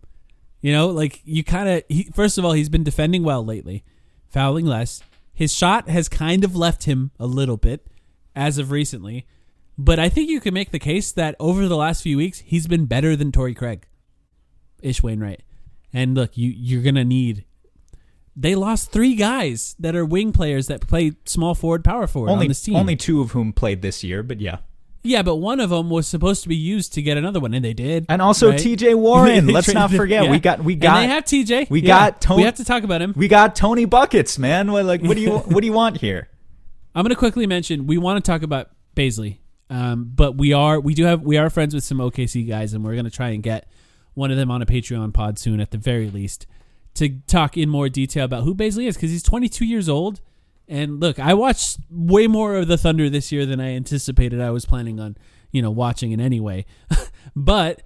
Speaker 1: First of all, he's been defending well lately, fouling less. His shot has kind of left him a little bit as of recently, but I think you can make the case that over the last few weeks, he's been better than Torrey Craig, Ish Wainwright. And look, you're going to need... They lost 3 guys that are wing players that play small forward, power forward on this team.
Speaker 2: Only 2 of whom played this year, but yeah.
Speaker 1: Yeah, but one of them was supposed to be used to get another one, and they did.
Speaker 2: And also
Speaker 1: right?
Speaker 2: T.J. Warren. Let's not forget, we got.
Speaker 1: And they have T.J.
Speaker 2: We got Tony.
Speaker 1: We have to talk about him.
Speaker 2: We got Tony Buckets, man. What do you want here?
Speaker 1: I'm going to quickly mention we want to talk about Bazley, but we are friends with some OKC guys, and we're going to try and get one of them on a Patreon pod soon, at the very least, to talk in more detail about who Bazley is, because he's 22 years old. And look, I watched way more of the Thunder this year than I anticipated I was planning on, watching in any way. But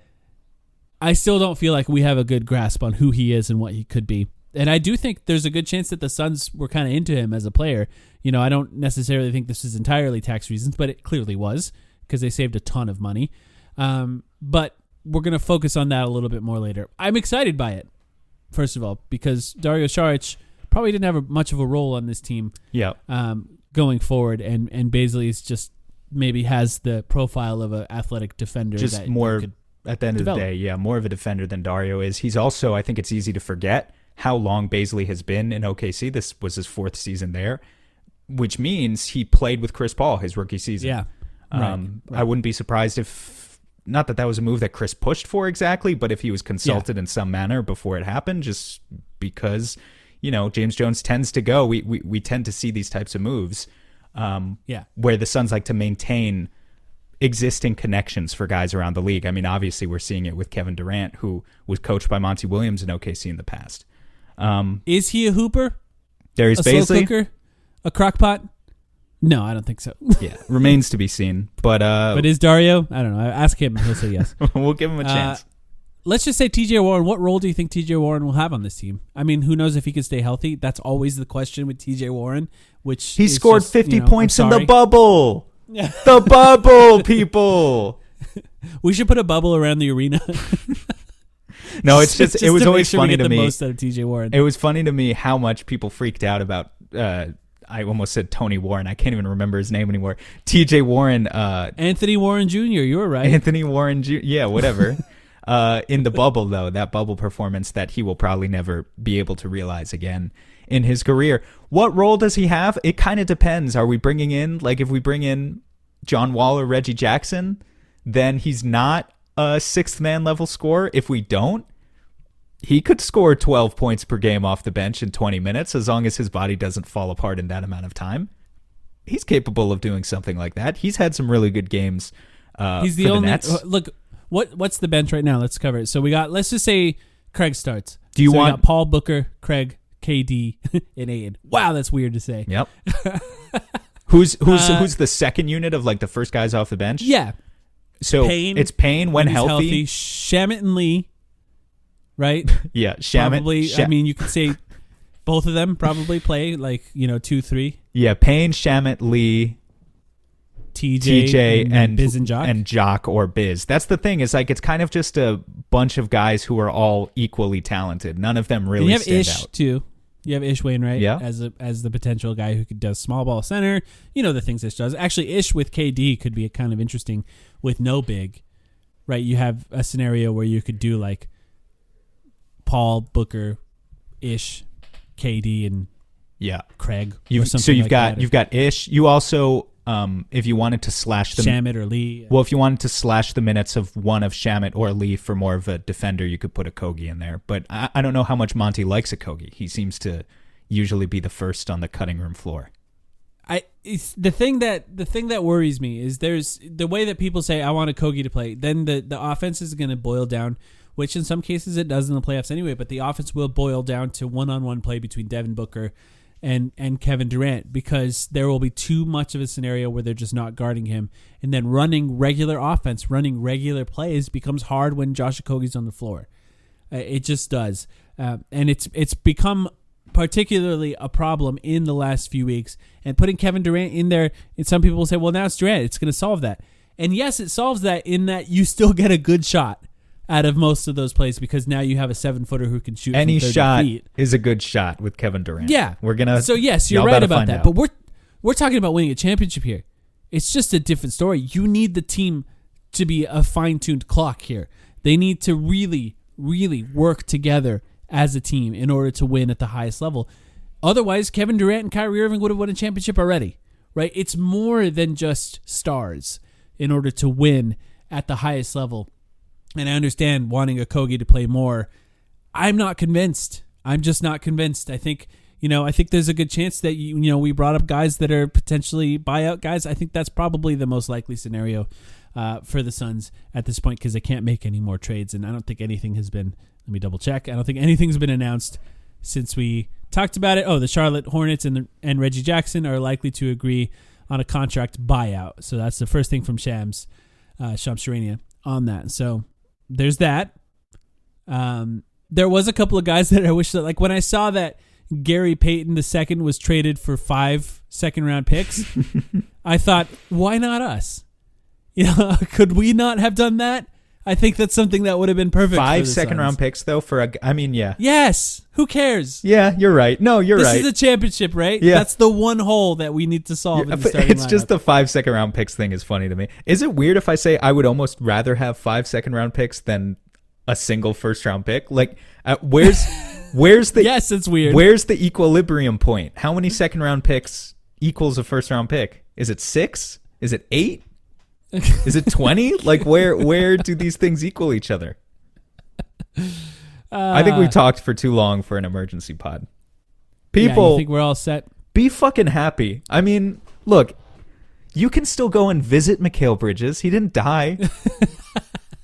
Speaker 1: I still don't feel like we have a good grasp on who he is and what he could be. And I do think there's a good chance that the Suns were kind of into him as a player. I don't necessarily think this is entirely tax reasons, but it clearly was, because they saved a ton of money. But we're going to focus on that a little bit more later. I'm excited by it, first of all, because Dario Saric probably didn't have much of a role on this team going forward, and Bazley is just maybe has the profile of an athletic defender.
Speaker 2: Just
Speaker 1: that
Speaker 2: more, at the end of the day, more of a defender than Dario is. He's also, I think it's easy to forget how long Bazley has been in OKC. This was his 4th season there, which means he played with Chris Paul his rookie season.
Speaker 1: Yeah, right.
Speaker 2: I wouldn't be surprised if, not that was a move that Chris pushed for exactly, but if he was consulted in some manner before it happened, just because... James Jones tends to go. We tend to see these types of moves where the Suns like to maintain existing connections for guys around the league. I mean, obviously, we're seeing it with Kevin Durant, who was coached by Monty Williams in OKC in the past.
Speaker 1: Is he a hooper?
Speaker 2: Darius Bazley?
Speaker 1: Slow cooker? A crockpot? No, I don't think so.
Speaker 2: Yeah, remains to be seen. But
Speaker 1: is Dario? I don't know. Ask him and he'll say yes.
Speaker 2: We'll give him a chance.
Speaker 1: Let's just say T.J. Warren. What role do you think T.J. Warren will have on this team? I mean, who knows if he can stay healthy? That's always the question with T.J. Warren. Which
Speaker 2: he scored 50 points in the bubble. The bubble, people.
Speaker 1: We should put a bubble around the arena.
Speaker 2: No, it's just it was always funny to me.
Speaker 1: Most out of T.J. Warren.
Speaker 2: It was funny to me how much people freaked out about. I almost said Tony Warren. I can't even remember his name anymore. T.J. Warren.
Speaker 1: Anthony Warren Jr. You were right.
Speaker 2: Anthony Warren Jr. Yeah, whatever. In the bubble, though, that bubble performance that he will probably never be able to realize again in his career. What role does he have? It kind of depends. Are we bringing in, if we bring in John Wall or Reggie Jackson, then he's not a 6th man level scorer. If we don't, he could score 12 points per game off the bench in 20 minutes as long as his body doesn't fall apart in that amount of time. He's capable of doing something like that. He's had some really good games
Speaker 1: He's the
Speaker 2: for
Speaker 1: only.
Speaker 2: Nets.
Speaker 1: Look, what's the bench right now? Let's cover it. So we got. Let's just say Craig starts.
Speaker 2: Do you
Speaker 1: we
Speaker 2: want
Speaker 1: got Paul, Booker, Craig, KD, and Aiden? Wow, that's weird to say.
Speaker 2: Yep. Who's the second unit of like the first guys off the bench?
Speaker 1: Yeah.
Speaker 2: So
Speaker 1: Payne,
Speaker 2: it's Payne when healthy.
Speaker 1: Shamet and Lee. Right.
Speaker 2: Yeah, Shamet.
Speaker 1: Probably. I mean, you could say both of them probably play like 2-3.
Speaker 2: Yeah, Payne, Shamet, Lee,
Speaker 1: TJ and Biz and Jock.
Speaker 2: And Jock or Biz. That's the thing, is like it's kind of just a bunch of guys who are all equally talented. None of them really
Speaker 1: and you have
Speaker 2: stand
Speaker 1: Ish
Speaker 2: out.
Speaker 1: too. You have Ish Wainwright
Speaker 2: Yeah.
Speaker 1: as the potential guy who does small ball center. You know the things Ish does. Actually, Ish with KD could be kind of interesting with no big. Right? You have a scenario where you could do like Paul, Booker, Ish, KD, and Craig.
Speaker 2: So you've got Ish. You also, if you wanted to slash them,
Speaker 1: Shamet or Lee.
Speaker 2: Well, if you wanted to slash the minutes of one of Shamet or Lee for more of a defender, you could put a Kogi in there. But I don't know how much Monty likes a Kogi. He seems to usually be the first on the cutting room floor.
Speaker 1: It's the thing that worries me is there's the way that people say I want a Kogi to play. Then the offense is going to boil down, which in some cases it does in the playoffs anyway. But the offense will boil down to one-on-one play between Devin Booker and Kevin Durant, because there will be too much of a scenario where they're just not guarding him, and then running regular offense, running regular plays becomes hard when Josh Okogie's on the floor. It just does, and it's become particularly a problem in the last few weeks. And putting Kevin Durant in there, and some people will say, well, now it's Durant, it's going to solve that. And yes, it solves that in that you still get a good shot out of most of those plays, because now you have a 7-footer who can shoot
Speaker 2: any
Speaker 1: from 30
Speaker 2: shot
Speaker 1: feet.
Speaker 2: Is a good shot with Kevin Durant.
Speaker 1: Yeah, So yes, you're
Speaker 2: y'all
Speaker 1: right
Speaker 2: better
Speaker 1: about
Speaker 2: find
Speaker 1: that.
Speaker 2: out.
Speaker 1: But we're talking about winning a championship here. It's just a different story. You need the team to be a fine-tuned clock here. They need to really, really work together as a team in order to win at the highest level. Otherwise, Kevin Durant and Kyrie Irving would have won a championship already, right? It's more than just stars in order to win at the highest level. And I understand wanting a Kogi to play more. I'm not convinced. I'm just not convinced. I think there's a good chance that we brought up guys that are potentially buyout guys. I think that's probably the most likely scenario for the Suns at this point, because they can't make any more trades, and I don't think anything has been. Let me double check. I don't think anything's been announced since we talked about it. Oh, the Charlotte Hornets and Reggie Jackson are likely to agree on a contract buyout. So that's the first thing from Shams Charania on that. So there's that. There was a couple of guys that I wish that, like when I saw that Gary Payton II was traded for 5 second-round picks, I thought, why not us? Could we not have done that? I think that's something that would have been perfect.
Speaker 2: 5 second-round picks, though, yeah.
Speaker 1: Yes. Who cares?
Speaker 2: Yeah, you're right. No, you're right.
Speaker 1: This is a championship, right?
Speaker 2: Yeah.
Speaker 1: That's the one hole that we need to solve in the starting
Speaker 2: It's
Speaker 1: lineup.
Speaker 2: just the 5 second-round picks thing is funny to me. Is it weird if I say I would almost rather have 5 second-round picks than a single first-round pick? Like, where's the...
Speaker 1: Yes, it's weird.
Speaker 2: Where's the equilibrium point? How many second-round picks equals a first-round pick? Is it 6? Is it 8? Is it 20? Like, where do these things equal each other? I think we talked for too long for an emergency pod. People,
Speaker 1: you think we're all set?
Speaker 2: Be fucking happy. I mean, look, you can still go and visit Mikal Bridges. He didn't die.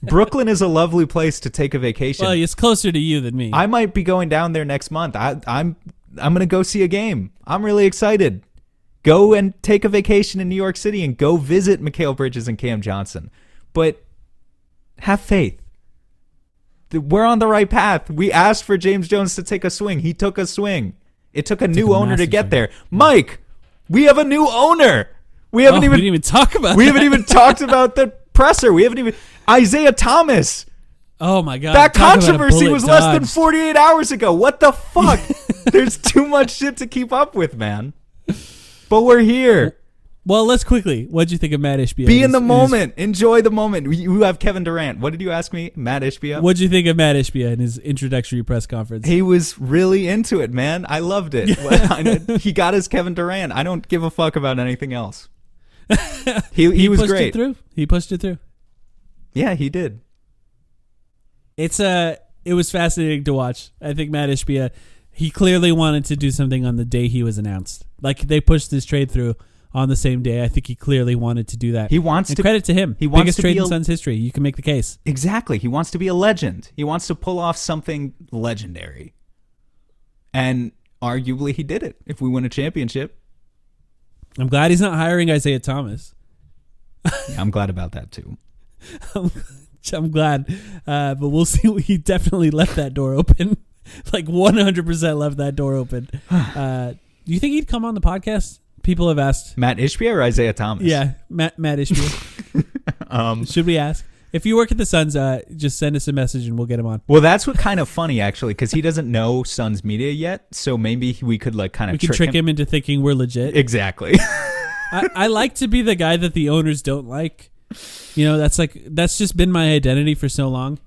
Speaker 2: Brooklyn is a lovely place to take a vacation.
Speaker 1: Well, it's closer to you than me.
Speaker 2: I might be going down there next month. I'm going to go see a game. I'm really excited. Go and take a vacation in New York City and go visit Mikal Bridges and Cam Johnson. But have faith. We're on the right path. We asked for James Jones to take a swing. He took a swing. It took a new owner to get there. Mike, we have a new owner. We didn't even
Speaker 1: talk about
Speaker 2: We haven't even talked about the presser. We haven't even... Isaiah Thomas.
Speaker 1: Oh, my God.
Speaker 2: That controversy was less than 48 hours ago. What the fuck? There's too much shit to keep up with, man. But we're here.
Speaker 1: Well, let's quickly. What'd you think of Matt Ishbia?
Speaker 2: Be in the moment. Enjoy the moment. You have Kevin Durant. What did you ask me? Matt Ishbia?
Speaker 1: What'd you think of Matt Ishbia in his introductory press conference?
Speaker 2: He was really into it, man. I loved it. He got his Kevin Durant. I don't give a fuck about anything else. He was great.
Speaker 1: He pushed it through.
Speaker 2: Yeah, he did.
Speaker 1: It was fascinating to watch. I think Matt Ishbia, he clearly wanted to do something on the day he was announced. Like, they pushed this trade through on the same day. I think he clearly wanted to do that.
Speaker 2: He wants
Speaker 1: and
Speaker 2: to.
Speaker 1: credit to him.
Speaker 2: He wants
Speaker 1: Biggest
Speaker 2: to
Speaker 1: trade
Speaker 2: be
Speaker 1: in Suns history. You can make the case.
Speaker 2: Exactly. He wants to be a legend. He wants to pull off something legendary. And arguably he did it if we win a championship.
Speaker 1: I'm glad he's not hiring Isaiah Thomas.
Speaker 2: Yeah, I'm glad about that too.
Speaker 1: I'm glad. But we'll see. He definitely left that door open. Like 100% left that door open. Do you think he'd come on the podcast? People have asked.
Speaker 2: Matt Ishbia or Isaiah Thomas?
Speaker 1: Yeah, Matt Ishbia. Should we ask? If you work at the Suns, just send us a message and we'll get him on.
Speaker 2: Well, that's what kind of funny, actually, because he doesn't know Suns media yet, so maybe we could like kind of
Speaker 1: trick him into thinking we're legit.
Speaker 2: Exactly.
Speaker 1: I like to be the guy that the owners don't like. You know, that's just been my identity for so long.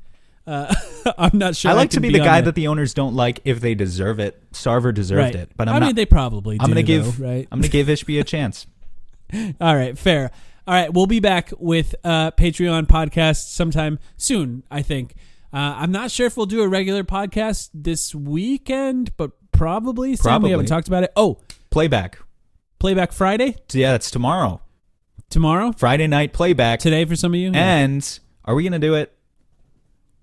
Speaker 1: I'm not sure.
Speaker 2: I like to be the guy that the owners don't like if they deserve it. Sarver deserved it, but I mean
Speaker 1: they probably do.
Speaker 2: I'm gonna give
Speaker 1: right.
Speaker 2: I'm gonna give Ishbia a chance.
Speaker 1: All right, fair. All right, we'll be back with Patreon podcast sometime soon, I think. I'm not sure if we'll do a regular podcast this weekend, but probably. Sam, we haven't talked about it. Oh,
Speaker 2: Playback
Speaker 1: Friday?
Speaker 2: Yeah, it's tomorrow.
Speaker 1: Tomorrow?
Speaker 2: Friday night playback.
Speaker 1: Today for some of you?
Speaker 2: And are we going to do it?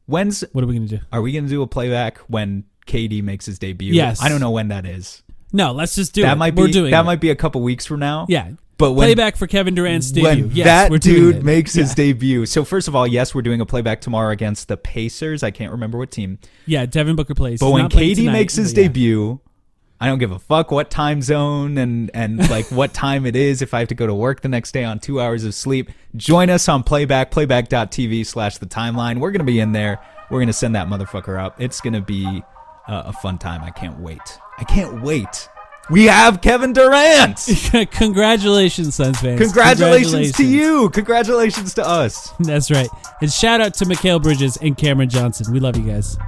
Speaker 2: What are we going to do? Are we going to do a playback when KD makes his debut?
Speaker 1: Yes.
Speaker 2: I don't know when that is.
Speaker 1: No, let's just do it.
Speaker 2: That might be a couple weeks from now.
Speaker 1: Yeah.
Speaker 2: But
Speaker 1: playback for Kevin Durant's debut.
Speaker 2: When
Speaker 1: yes,
Speaker 2: that dude makes his debut. So first of all, yes, we're doing a playback tomorrow against the Pacers. I can't remember what team.
Speaker 1: Yeah, Devin Booker plays.
Speaker 2: But when KD makes his debut, I don't give a fuck what time zone and like what time it is. If I have to go to work the next day on 2 hours of sleep, join us on playback.tv/the timeline. We're going to be in there. We're going to send that motherfucker up. It's going to be a fun time. I can't wait. We have Kevin Durant.
Speaker 1: Congratulations, Suns fans.
Speaker 2: Congratulations to you. Congratulations to us.
Speaker 1: That's right. And shout out to Mikal Bridges and Cameron Johnson. We love you guys.